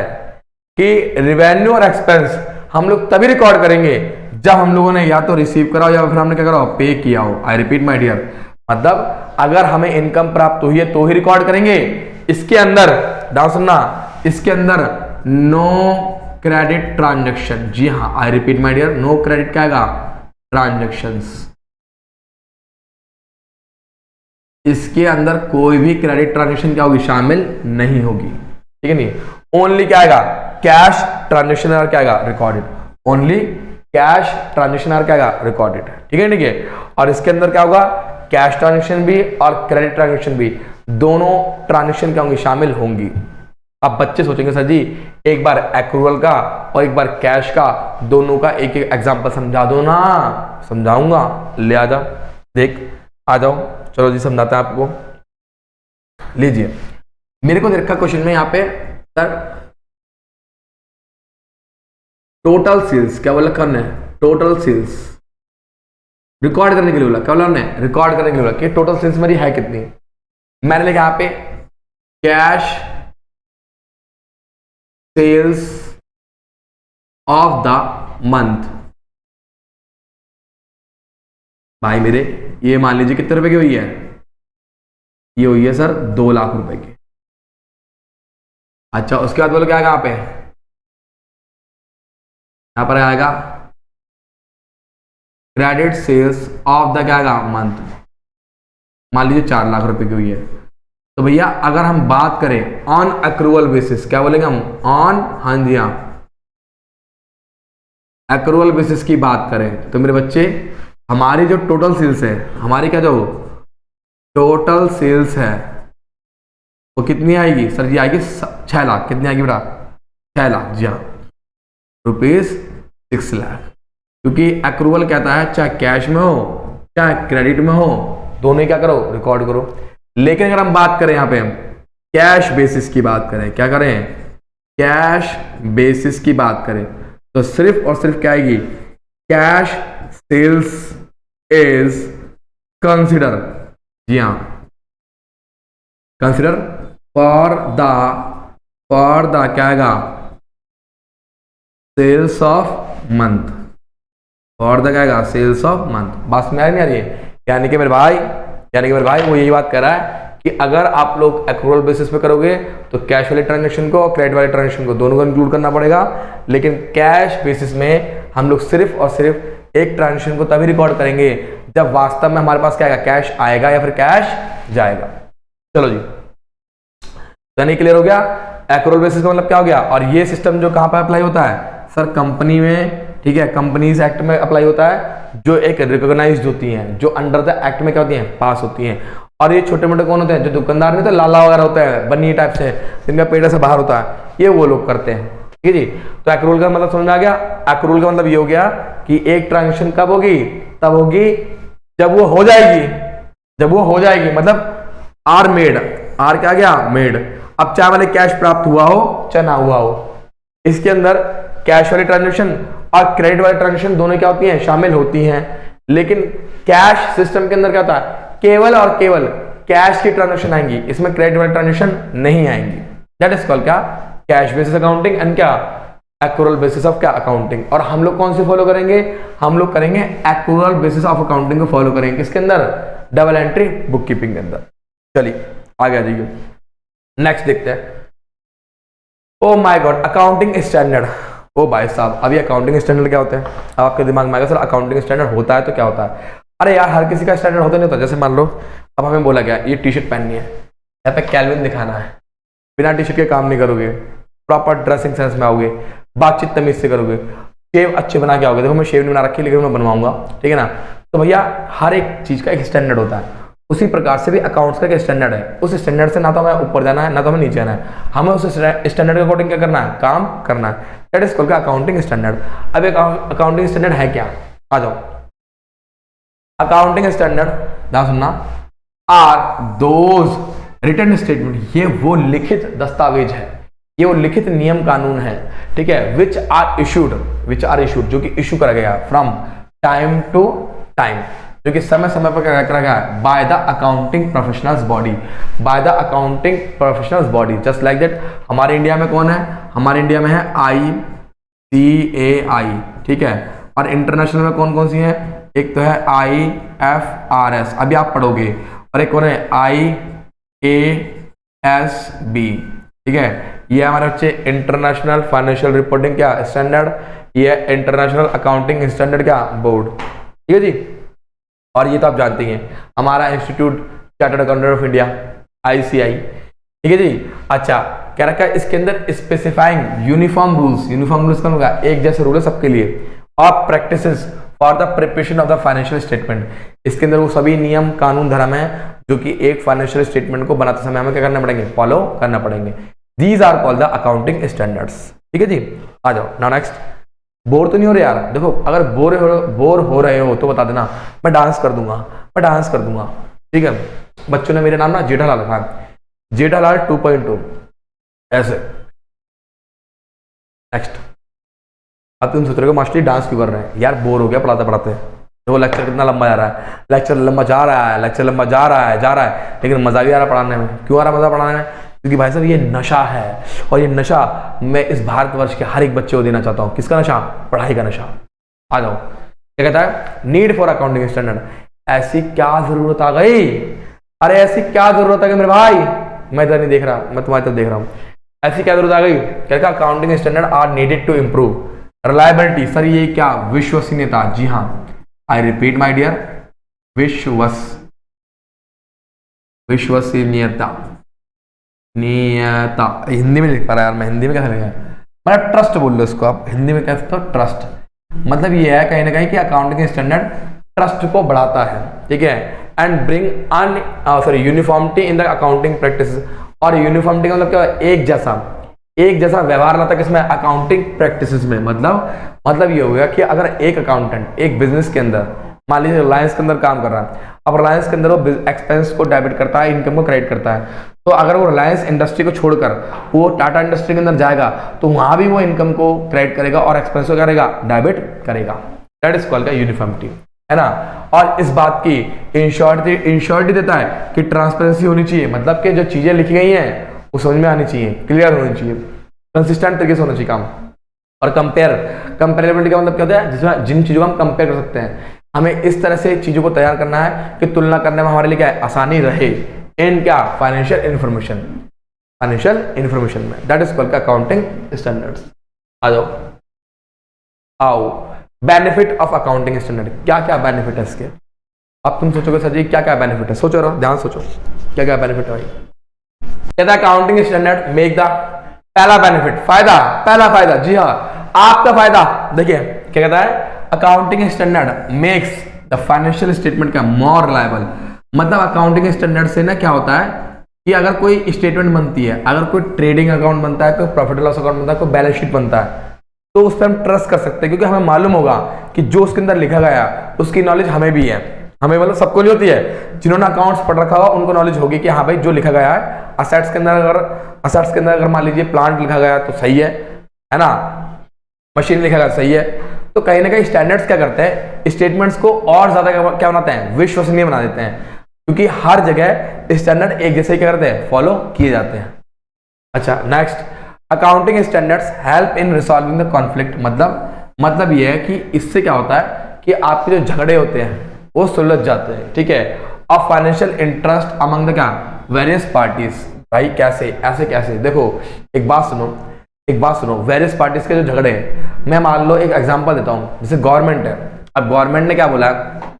कि रेवेन्यू और एक्सपेंस हम लोग तभी रिकॉर्ड करेंगे जब हम लोगों ने या तो रिसीव करा हो या फिर हमने क्या करा हो, पे किया हो। आई रिपीट माय डियर, मतलब अगर हमें इनकम प्राप्त हुई है तो ही रिकॉर्ड करेंगे। इसके अंदर ध्यान सुनना, इसके अंदर नो क्रेडिट ट्रांजेक्शन, जी हाँ, I repeat my dear, no credit क्या आएगा, ट्रांजेक्शंस। इसके अंदर कोई भी क्रेडिट ट्रांजेक्शन क्या होगी, शामिल नहीं होगी, ठीक है नहीं। ओनली क्या आएगा, कैश ट्रांजेक्शन आर क्या आएगा, recorded. Only cash transaction are क्या आएगा, रिकॉर्डेड, ठीक है। और इसके अंदर क्या होगा, कैश ट्रांजेक्शन भी और क्रेडिट ट्रांजेक्शन भी, दोनों ट्रांजेक्शन क्या होंगी, शामिल होंगी। अब बच्चे सोचेंगे सर जी एक बार एक्रूवल का और एक बार कैश का, दोनों का एक एक एग्जांपल समझा दो ना। समझाऊंगा, ले आ जा, देख आ जाओ, चलो जी समझाते हैं आपको। लीजिए, मेरे को देखा क्वेश्चन में यहाँ पे सर टोटल सेल्स क्या बोला करना है, टोटल सेल्स रिकॉर्ड करने के लिए बोला, क्या बोला हमने, रिकॉर्ड करने के लिए बोला कि टोटल सेल्स मेरी है कितनी। मैंने लिखा यहाँ पे cash sales of the month. भाई मेरे ये मान लीजिए कितने रुपए की हुई है, ये हुई है सर 2 लाख रुपए की। अच्छा उसके बाद बोलो क्या आएगा यहाँ पे, यहां पर आएगा क्रेडिट सेल्स ऑफ द क्या आएगा, मंथ। मान लीजिए 4 लाख रुपए की हुई है। तो भैया अगर हम बात करें ऑन एक्रूवल बेसिस, क्या बोलेंगे हम, ऑन, हाँ जी हाँ, एक्रूवल बेसिस की बात करें तो मेरे बच्चे हमारी जो टोटल सेल्स है, हमारी क्या जो टोटल सेल्स है वो कितनी आएगी सर जी, आएगी 6 लाख। कितनी आएगी बेटा, 6 लाख, जी हाँ, रुपीज 6 लाख। क्योंकि एक्रूवल कहता है चाहे कैश में हो चाहे क्रेडिट में हो, दोनों ही क्या करो, रिकॉर्ड करो। लेकिन अगर हम बात करें यहाँ पे कैश बेसिस की बात करें, क्या करें, कैश बेसिस की बात करें, तो सिर्फ और सिर्फ क्या आएगी, कैश सेल्स इज कंसिडर, जी हाँ, कंसिडर फॉर द क्या आएगा, sales of month, for the क्या आएगा, सेल्स ऑफ मंथ। बात में आ रही है? यानी कि मेरे भाई वो यही बात कर रहा है कि अगर आप लोग एक्रूवल बेसिस पे करोगे तो कैश वाले ट्रांजेक्शन को और क्रेडिट वाले ट्रांजेक्शन को दोनों को इंक्लूड करना पड़ेगा। लेकिन कैश बेसिस में हम लोग सिर्फ और सिर्फ एक ट्रांजेक्शन को तभी रिकॉर्ड करेंगे जब वास्तव में हमारे पास क्या आएगा, कैश आएगा या फिर कैश जाएगा। चलो जी, यानी क्लियर हो गया एक्रूवल बेसिस का मतलब क्या हो गया। और ये सिस्टम जो कहां पर अप्लाई होता है सर, कंपनी में, ठीक है, कंपनीज एक्ट में अप्लाई होता है, जो एक रिकॉग्नाइज्ड होती हैं, जो अंडर द एक्ट में क्या होती हैं, पास होती हैं। और ये छोटे मोटे कौन होते हैं, जो दुकानदार नहीं तो लाला वगैरह होते हैं, बन्नी टाइप से, जिनका पेड़ से बाहर होता है, ये वो लोग करते हैं, ठीक है जी। तो एक्रूवल का मतलब समझ में आ गया। एक्रूवल का मतलब ये हो गया कि एक ट्रांजेक्शन कब होगी, तब होगी जब वो हो जाएगी, मतलब आर मेड, आर क्या गया, मेड। अब चाहे वाले कैश प्राप्त हुआ हो चाहे ना हुआ हो, इसके अंदर कैश वाली ट्रांजेक्शन और क्रेडिट वाली ट्रांजेक्शन दोनों क्या होती हैं, शामिल होती हैं। लेकिन कैश सिस्टम के अंदर क्या होता है, केवल और केवल कैश की ट्रांजेक्शन आएंगी, इसमें क्रेडिट वाली ट्रांजेक्शन नहीं आएंगी। दैट इज कॉल्ड क्या, कैश बेसिस अकाउंटिंग एंड क्या, एक्रूरल बेसिस ऑफ क्या, अकाउंटिंग। और हम लोग कौन से फॉलो करेंगे, हम लोग करेंगे एक्रूरल बेसिस ऑफ अकाउंटिंग को फॉलो करेंगे, किसके अंदर, डबल एंट्री बुक कीपिंग के अंदर। चलिए आगे आ जाइए, नेक्स्ट देखते हैं। Oh my god, accounting standard. ओ भाई साहब, अभी अकाउंटिंग स्टैंडर्ड क्या होता है, अब आपके दिमाग में आएगा सर अकाउंटिंग स्टैंडर्ड होता है तो क्या होता है। अरे यार हर किसी का स्टैंडर्ड होता नहीं होता। जैसे मान लो अब हमें बोला गया ये टी शर्ट पहननी है, यहाँ पे कैल्विन दिखाना है, बिना टी शर्ट के काम नहीं करोगे, प्रॉपर ड्रेसिंग सेंस में आओगे, बातचीत तमीज से करोगे, शेव अच्छे बना के आओगे। देखो मैं शेव नहीं बना रखी लेकिन मैं बनवाऊंगा, ठीक है ना। तो भैया हर एक चीज का एक स्टैंडर्ड होता है, उसी प्रकार से भी अकाउंट्स का एक स्टैंडर्ड है। उस स्टैंडर्ड से ना तो हमें ऊपर जाना है ना तो हमें नीचे आना है, हमें उस स्टैंडर्ड के अकॉर्डिंग क्या करना है, काम करना है। That is called accounting standard. अब एक अकाउंटिंग स्टैंडर्ड है क्या, आ जाओ। अकाउंटिंग स्टैंडर्ड ध्यान सुनना, आर दोज रिटन स्टेटमेंट, ये वो लिखित दस्तावेज है, ये वो लिखित नियम कानून है, ठीक है, विच आर इशूड, जो कि इशू करा गया फ्रॉम टाइम टू टाइम, जो कि समय समय पर क्या करा गया है, by the accounting professionals body, by the accounting professionals body. Just like that हमारे इंडिया में कौन है, हमारे इंडिया में है ICAI, ठीक है। और इंटरनेशनल में कौन कौन सी है, एक तो है IFRS, अभी आप पढ़ोगे, और एक कौन है IASB, ठीक है। ये हमारे बच्चे इंटरनेशनल फाइनेंशियल रिपोर्टिंग क्या स्टैंडर्ड, ये इंटरनेशनल अकाउंटिंग स्टैंडर्ड क्या बोर्ड, ठीक है जी। और ये तो आप जानते हैं हमारा institute chartered accountant of India ICI, ठीक है जी। अच्छा कह रखा है इसके अंदर स्पेसिफाइंग यूनिफॉर्म रूल्स का होगा, एक जैसे रूल है सबके लिए, और practices for the preparation of the financial statement. इसके अंदर वो सभी नियम कानून धर्म है जो कि एक फाइनेंशियल स्टेटमेंट को बनाते समय हमें क्या करना पड़ेंगे, फॉलो करना पड़ेंगे। These are called the accounting standards, ठीक है जी। आ जाओ नाउ नेक्स्ट। बोर तो नहीं हो रहे यार, देखो अगर बोर हो रहे हो तो बता देना, मैं डांस कर दूंगा, ठीक है। बच्चों ने मेरे नाम ना जेठालाल रखा है, जेठालाल 2.2 ऐसे। नेक्स्ट, अब तुम सोच रहे हो मास्टर डांस क्यों कर रहे हैं, यार बोर हो गया पढ़ाते पढ़ाते। देखो लेक्चर कितना लंबा जा रहा है, लेक्चर लंबा जा रहा है, लेकिन मजा भी आ रहा है पढ़ाने में। क्यों आ रहा मजा पढ़ाने में, क्योंकि भाई साहब ये नशा है, और ये नशा मैं इस भारतवर्ष के हर एक बच्चे को देना चाहता हूँ। किसका नशा, पढ़ाई का नशा। आ जाओ, क्या कहता है, नीड फॉर अकाउंटिंग स्टैंडर्ड। ऐसी क्या जरूरत आ गई, अरे ऐसी क्या जरूरत आ गई मेरे भाई, मैं इधर नहीं देख रहा, मैं तुम्हारी तरफ देख रहा हूँ। ऐसी क्या जरूरत आ गई, क्या accounting standard are needed to improve reliability. Sir ये क्या, विश्वसनीयता। जी हाँ, आई रिपीट माय डियर, विश्वसनीयता, हिंदी में लिख पा रहा यार मैं, हिंदी में कैसे लिखा है, मतलब ट्रस्ट बोल लो इसको आप, हिंदी में कहते हो ट्रस्ट। मतलब ये है कहीं ना कहीं कि अकाउंटिंग स्टैंडर्ड ट्रस्ट को बढ़ाता है, ठीक है, and bring uniformity in the accounting practice. और यूनिफॉर्मिटी का मतलब क्या है, एक जैसा व्यवहार लाता किसमें, अकाउंटिंग प्रैक्टिसेस में। मतलब ये हो गया कि अगर एक अकाउंटेंट एक बिजनेस के अंदर, मान लीजिए रिलायंस के अंदर काम कर रहा है, अब रिलायंस के अंदर वो एक्सपेंस को डेबिट करता है, इनकम को क्रेडिट करता है, तो अगर वो रिलायंस इंडस्ट्री को छोड़कर वो टाटा इंडस्ट्री के अंदर जाएगा तो वहां भी वो इनकम को क्रेडिट करेगा और एक्सपेंस को करेगा, डेबिट करेगा। दैट इज कॉल्ड यूनिफॉर्मिटी, है ना। और इस बात की इंश्योरिटी देता है कि ट्रांसपेरेंसी होनी चाहिए, मतलब कि जो चीजें लिखी गई हैं वो समझ में आनी चाहिए, क्लियर होनी चाहिए, कंसिस्टेंट तरीके से होना चाहिए काम। और कंपेरेबिलिटी का मतलब क्या होता है, जिसमें जिन चीजों को हम कंपेयर कर सकते हैं, हमें इस तरह से चीजों को तैयार करना है कि तुलना करने में हमारे लिए क्या है, आसानी रहे इन क्या, फाइनेंशियल इन्फॉर्मेशन में। That is called accounting standards. आ जाओ, आओ बेनिफिट ऑफ अकाउंटिंग स्टैंडर्ड। क्या क्या बेनिफिट है इसके, अब तुम सोचोगे सर जी क्या क्या बेनिफिट है, सोचो रहो, ध्यान सोचो क्या क्या बेनिफिट है। कहता है अकाउंटिंग स्टैंडर्ड मेक द, पहला बेनिफिट, पहला फायदा, जी हाँ आपका फायदा। देखिए क्या कहता है, accounting standard makes the financial statement का मोर रिलायबल। मतलब अकाउंटिंग स्टैंडर्ड से ना क्या होता है कि अगर कोई स्टेटमेंट बनती है, अगर कोई ट्रेडिंग अकाउंट बनता है, कोई प्रॉफिट लॉस अकाउंट बनता है, कोई बैलेंस शीट बनता है, तो उस पर हम ट्रस्ट कर सकते हैं, क्योंकि हमें मालूम होगा कि जो उसके अंदर लिखा गया उसकी नॉलेज हमें भी है। हमें मतलब सबको नहीं होती है, जिन्होंने अकाउंट्स पढ़ रखा होगा उनको नॉलेज होगी कि हाँ भाई जो लिखा गया है असेट्स के अंदर अगर मान लीजिए प्लांट लिखा गया तो सही है ना, मशीन लिखा गया सही है। तो कहीं ना कहीं स्टैंडर्ड्स क्या करते हैं, स्टेटमेंट्स को और ज्यादा क्या बनाते हैं, विश्वसनीय बना देते हैं, क्योंकि हर जगह स्टैंडर्ड एक जैसे ही क्या करते हैं, फॉलो किए जाते हैं। अच्छा next, accounting standards help in resolving the conflict, मतलब ये है कि इससे क्या होता है कि आपके जो झगड़े होते हैं वो सुलझ जाते हैं, ठीक है। Of financial interest among the क्या वेरियस पार्टीज। भाई कैसे, ऐसे कैसे, देखो एक बात सुनो, वेरियस पार्टीज के जो झगड़े हैं, मैं मान लो एक एग्जांपल देता हूँ, जैसे गवर्नमेंट है। अब गवर्नमेंट ने क्या बोला,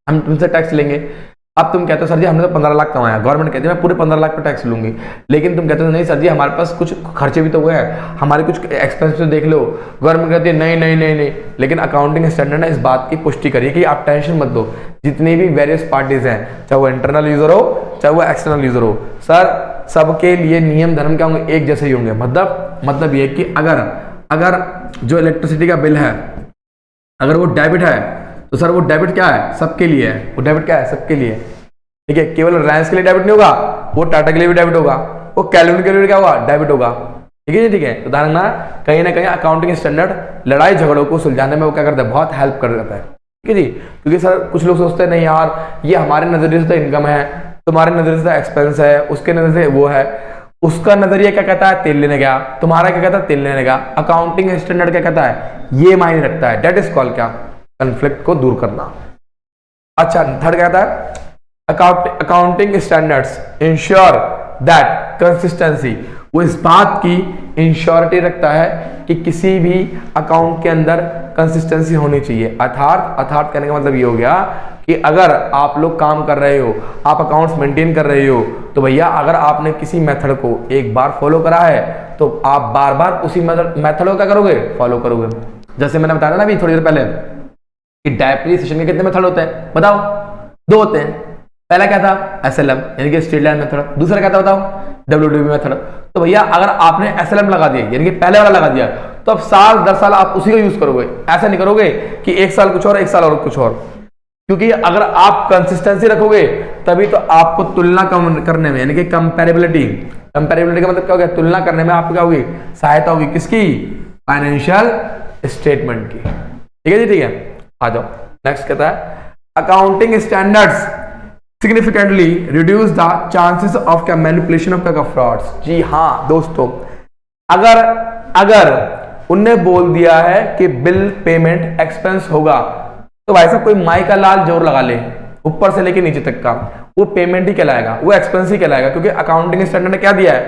हम तुमसे टैक्स लेंगे। अब तुम कहते हो सर जी हमने तो 15 लाख कमाया, गवर्नमेंट कहती है मैं पूरे 15 लाख पे टैक्स लूंगी, लेकिन तुम कहते हो नहीं सर जी हमारे पास कुछ खर्चे भी तो हुए हैं, हमारे कुछ एक्सपेंस तो देख लो। गवर्नमेंट कहती है नहीं नहीं नहीं नहीं, लेकिन अकाउंटिंग स्टैंडर्ड ने इस बात की पुष्टि करी है कि आप टेंशन मत दो, जितनी भी वेरियस पार्टीज हैं, चाहे वो इंटरनल यूजर हो चाहे वो एक्सटर्नल यूजर हो, सर सबके लिए नियम धर्म क्या होंगे, एक जैसे ही होंगे। मतलब ये कि अगर जो इलेक्ट्रिसिटी का बिल है अगर वो डेबिट है तो सर वो डेबिट क्या है, सबके लिए है, वो डेबिट क्या है, सबके लिए, ठीक है। केवल रिलायंस के लिए डेबिट नहीं होगा, वो टाटा के लिए भी डेबिट होगा, वो कैलविन के लिए भी क्या होगा, डेबिट होगा, ठीक है जी, ठीक है। तो ध्यान रखना, कहीं ना कहीं अकाउंटिंग स्टैंडर्ड लड़ाई झगड़ों को सुलझाने में वो क्या करता है, बहुत हेल्प करता है, ठीक है जी। क्योंकि सर कुछ लोग सोचते हैं नहीं यार ये हमारे नजरिए से तो इनकम है, तुम्हारे नजरिए से तो एक्सपेंस है, उसके नजरिए से वो है, उसका नजरिया क्या कहता है तेल लेने गया, तुम्हारा क्या कहता है तेल लेने गया। अकाउंटिंग स्टैंडर्ड क्या कहता है, ये मायने रखता है, डेट इज कॉल्ड क्या, कन्फ्लिक्ट को दूर करना। अच्छा थर्ड कहता है accounting standards ensure that consistency, वो इस बात की इंश्योरिटी रखता है कि किसी भी अकाउंट के अंदर कंसिस्टेंसी होनी चाहिए। अर्थात कहने का मतलब ये हो गया कि अगर आप लोग काम कर रहे हो, आप अकाउंट्स मेंटेन कर रहे हो, तो भैया अगर आपने किसी मेथड को एक बार फॉलो करा है तो आप बार बार उसी मेथड को क्या करोगे, फॉलो करोगे। जैसे मैंने बताया ना अभी थोड़ी देर पहले कि डेप्रिसिएशन के कितने मेथड होते हैं, बताओ, 2 होते हैं। पहला क्या था, एसएलएम यानी कि स्ट्रेट लाइन मेथड, दूसरा क्या था बताओ, डब्ल्यूडीबी मेथड। तो भैया अगर आपने एसएलएम लगा दिया यानी कि पहले वाला लगा दिया, तो अब साल 10 साल आप उसी को यूज करोगे, ऐसा नहीं करोगे कि एक साल कुछ और एक साल और कुछ और। क्योंकि अगर आप कंसिस्टेंसी रखोगे तभी तो आपको तुलना करने में यानी कि कंपैरेबिलिटी का मतलब क्या हो गया, तुलना करने में आपको क्या होगी, सहायता होगी, किसकी, फाइनेंशियल स्टेटमेंट की, ठीक है जी, ठीक है। आ जाओ नेक्स्ट कहता है accounting standards significantly reduce the chances of manipulation of frauds. जी हाँ दोस्तों, अगर उनने बोल दिया है कि बिल पेमेंट एक्सपेंस होगा, तो भाई साहब कोई माई का लाल जोर लगा ले ऊपर से लेके नीचे तक का, वो पेमेंट ही कहलाएगा, वो एक्सपेंस ही कहलाएगा, क्योंकि अकाउंटिंग स्टैंडर्ड ने क्या दिया है।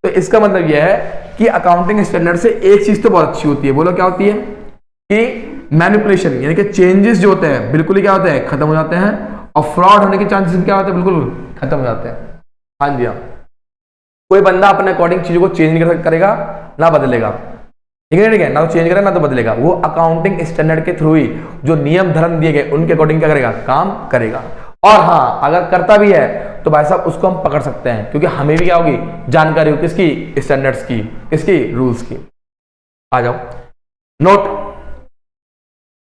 तो इसका मतलब यह है कि अकाउंटिंग स्टैंडर्ड से एक चीज तो बहुत अच्छी होती है, बोलो क्या होती है, कि मैनिपुलेशन यानी कि चेंजेस जो होते हैं बिल्कुल ही क्या होते हैं, खत्म हो जाते हैं, और फ्रॉड होने के चांसेस क्या होते हैं, बिल्कुल खत्म हो जाते हैं। हाँ जी हाँ, कोई बंदा अपने अकॉर्डिंग चीजों को चेंज नहीं करेगा ना बदलेगा, ठीक है, ना तो चेंज करेगा ना तो बदलेगा, वो अकाउंटिंग स्टैंडर्ड के थ्रू ही जो नियम धर्म दिए गए उनके अकॉर्डिंग क्या करेगा, काम करेगा। और हाँ अगर करता भी है तो भाई साहब उसको हम पकड़ सकते हैं, क्योंकि हमें भी क्या होगी, जानकारी हो किसकी, स्टैंडर्ड्स की, किसकी, रूल्स की। आ जाओ नोट,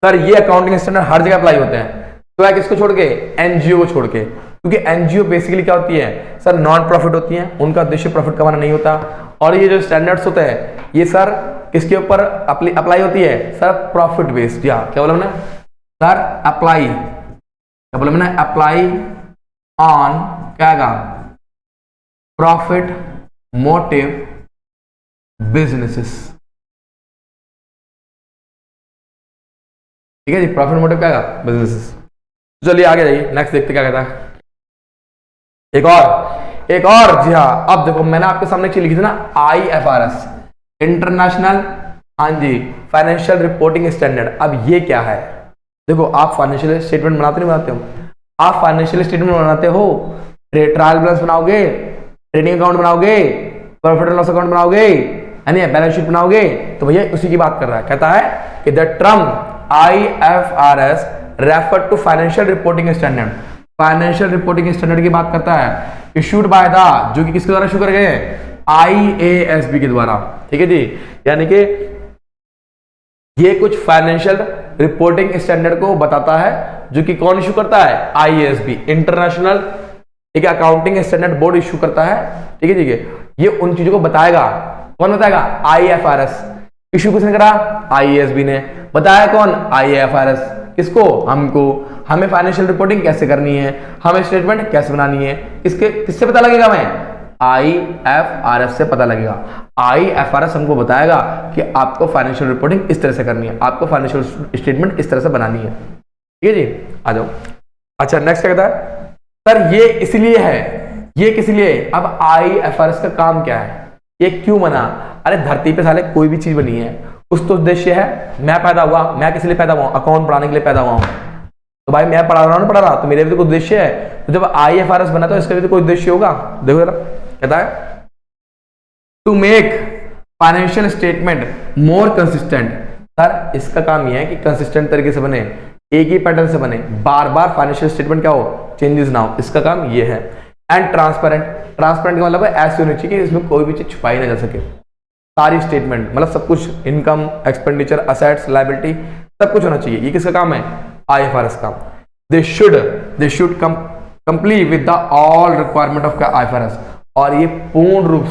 सर ये अकाउंटिंग स्टैंडर्ड हर जगह अप्लाई होते हैं, तो है किसको छोड़ के, एनजीओ को छोड़ के, क्योंकि एनजीओ बेसिकली क्या होती है सर, नॉन प्रॉफिट होती है, उनका उद्देश्य प्रॉफिट कमाना नहीं होता। और ये जो स्टैंडर्ड्स होते हैं ये सर किसके ऊपर अप्लाई होती है, सर प्रॉफिट बेस्ड, या क्या बोला मैंने सर, अप्लाई, क्या बोला मैंने, अप्लाई ऑन क्या आएगा, प्रॉफिट मोटिव बिजनेसेस, ठीक है जी, प्रॉफिट मोटिव क्या आएगा, बिजनेसेस। चलिए आगे जाइए, नेक्स्ट देखते क्या कहता है। एक और जी हाँ, अब देखो मैंने आपके सामने चीज लिखी थी ना, IFRS इंटरनेशनल, हाँ जी, फाइनेंशियल रिपोर्टिंग स्टैंडर्ड। अब ये क्या है, देखो आप फाइनेंशियल स्टेटमेंट बनाते नहीं बनाते हो, आप फाइनेंशियल स्टेटमेंट बनाते हो, ट्रायल बैलेंस बनाओगे, ट्रेडिंग अकाउंट बनाओगे, प्रॉफिट एंड लॉस अकाउंट बनाओगे, यानी बैलेंस शीट बनाओगे, तो भैया उसी की बात कर रहा है। कहता है कि the term IFRS refer to financial reporting standard, financial reporting standard की बात करता है, इशूड बाय द, जो कि किसके द्वारा इशू करे गए, IASB के द्वारा, ठीक है जी। यानी कि ये कुछ फाइनेंशियल रिपोर्टिंग स्टैंडर्ड को बताता है, जो कि कौन इशू करता है, IASB इंटरनेशनल, ठीक है, अकाउंटिंग स्टैंडर्ड बोर्ड इशू करता है, ठीक है, ठीक है। ये उन चीजों को बताएगा, कौन बताएगा, IFRS। इशू किसने करा, IASB ने। बताया कौन, IFRS। किसको, हमको, हमें फाइनेंशियल रिपोर्टिंग कैसे करनी है, हमें स्टेटमेंट कैसे बनानी है, किससे पता लगेगा, हमें IFRS से पता लगेगा। IFRS हमको बताएगा कि आपको फाइनेंशियल रिपोर्टिंग इस तरह से करनी है, आपको फाइनेंशियल स्टेटमेंट इस तरह से बनानी है। ठीक है जी, आ जाओ। अच्छा नेक्स्ट क्या कहता है सर, ये इसलिए है, ये किस लिए? अब IFRS का काम क्या है, ये क्यों बना? अरे धरती पे साले कोई भी चीज बनी है, कुछ तो उद्देश्य है। मैं पैदा हुआ, मैं किस लिए पैदा हुआ? अकाउंट पढ़ाने के लिए पैदा हुआ हूं। तो भाई मैं पढ़ा रहा हूं ना, पढ़ा रहा, तो मेरे भी तो कोई उद्देश्य है। तो जब IFRS बना तो इसका भी तो कोई उद्देश्य होगा। देखो जरा, कहता है to make financial statement more consistent. Sir इसका काम यह है कि कंसिस्टेंट तरीके से बने, एक ही पैटर्न से बने, बार बार फाइनेंशियल स्टेटमेंट क्या हो, चेंजेस ना हो, इसका काम ये है। एंड ट्रांसपेरेंट, ट्रांसपेरेंट का मतलब है ऐसे होनी चाहिए कि इसमें कोई भी चीज छुपाई ना जा सके। सारी स्टेटमेंट मतलब सब कुछ, इनकम, एक्सपेंडिचर, असेट्स, लायबिलिटी, सब कुछ होना चाहिए। ये किसका काम है? IFRS का। They should complete with the all requirement of IFRS। और ये पूर्ण रूप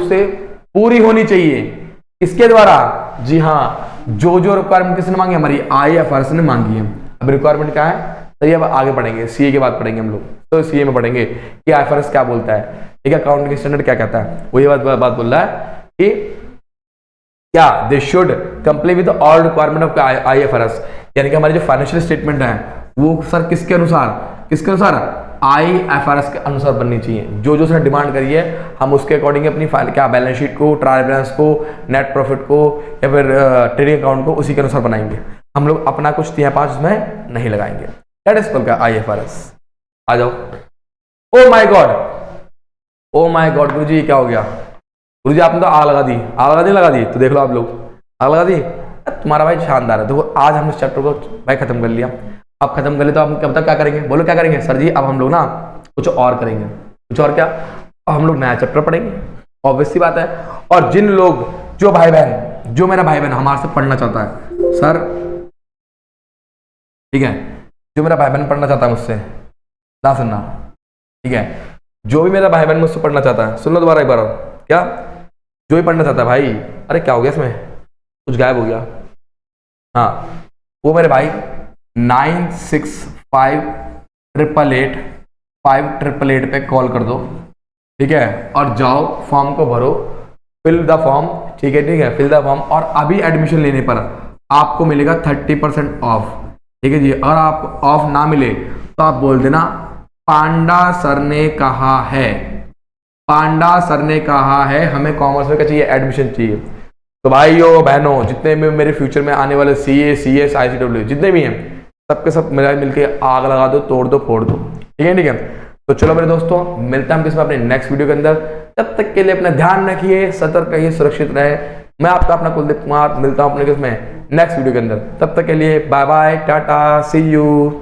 से पूरी होनी चाहिए। इसके द्वारा, जी हाँ, जो रिक्वायरमेंट किसने मांगी? हमारी IFRS ने मांगी है। अब रिक्वायरमेंट क्या है? तो ये अब आगे पढ़ेंगे, CA के बाद पढ़ेंगे हम लोग, तो CA में पढ़ेंगे कि IFRS क्या बोलता है, ठीक है, अकाउंटिंग स्टैंडर्ड क्या कहता है। वो ये बात बोल रहा है कि क्या they should complete with all requirement of IFRS, यानी कि हमारी जो फाइनेंशियल स्टेटमेंट है वो सर किसके अनुसार IFRS के अनुसार बननी चाहिए। जो उसने डिमांड करी है हम उसके अकॉर्डिंग अपनी फाइल, क्या बैलेंस शीट को, ट्रायल बैलेंस को, नेट प्रॉफिट को, या फिर ट्रेडिंग अकाउंट को उसी के अनुसार बनाएंगे। हम लोग अपना कुछ 3-5 उसमें नहीं लगाएंगे। That is called IFRS। आ जाओ। ओ माय गॉड गुरुजी क्या हो गया? गुरुजी आपने तो आग लगा दी, तो देख लो आप लोग, आग लगा दी। तुम्हारा भाई शानदार है। देखो आज हमने इस चैप्टर को भाई खत्म कर लिया। अब खत्म कर लिया तो हम क्या, क्या करेंगे? बोलो क्या करेंगे? सर जी अब हम लोग ना कुछ और करेंगे। कुछ और क्या? अब हम लोग नया चैप्टर पढ़ेंगे, ऑब्वियस सी बात है। और जिन लोग, जो मेरा भाई बहन हमारे से पढ़ना चाहता है सर, ठीक है, जो मेरा भाई बहन पढ़ना चाहता है मुझसे, ना सुनना, ठीक है, जो भी मेरा भाई बहन मुझसे पढ़ना चाहता है, सुन लो दोबारा एक बार। क्या? जो भी पढ़ना चाहता है भाई, अरे क्या हो गया इसमें, कुछ गायब हो गया। हाँ, वो मेरे भाई 965888 पे कॉल कर दो, ठीक है, और जाओ फॉर्म को भरो, फिल द फॉर्म, ठीक है, फिल द फॉर्म। और अभी एडमिशन लेने पर आपको मिलेगा 30% ऑफ, ठीक है जी। अगर आप ऑफ ना मिले तो आप बोल देना पांडा सर ने कहा है, हमें कॉमर्स में क्या चाहिए? एडमिशन चाहिए। तो भाइयों बहनों, जितने भी मेरे फ्यूचर में आने वाले CA, CS, ICW जितने भी हैं, सबके सब मिलके आग लगा दो, तोड़ दो, फोड़ दो, ठीक है। तो चलो मेरे दोस्तों, मिलते हैं हम किसमें अपने नेक्स्ट वीडियो के अंदर। तब तक के लिए अपना ध्यान रखिए, सतर्क रहिए, सुरक्षित रहे। मैं आपका अपना कुलदीप कुमार, मिलता हूं अपने किसमें नेक्स्ट वीडियो के अंदर। तब तक के लिए bye bye, tata, see you.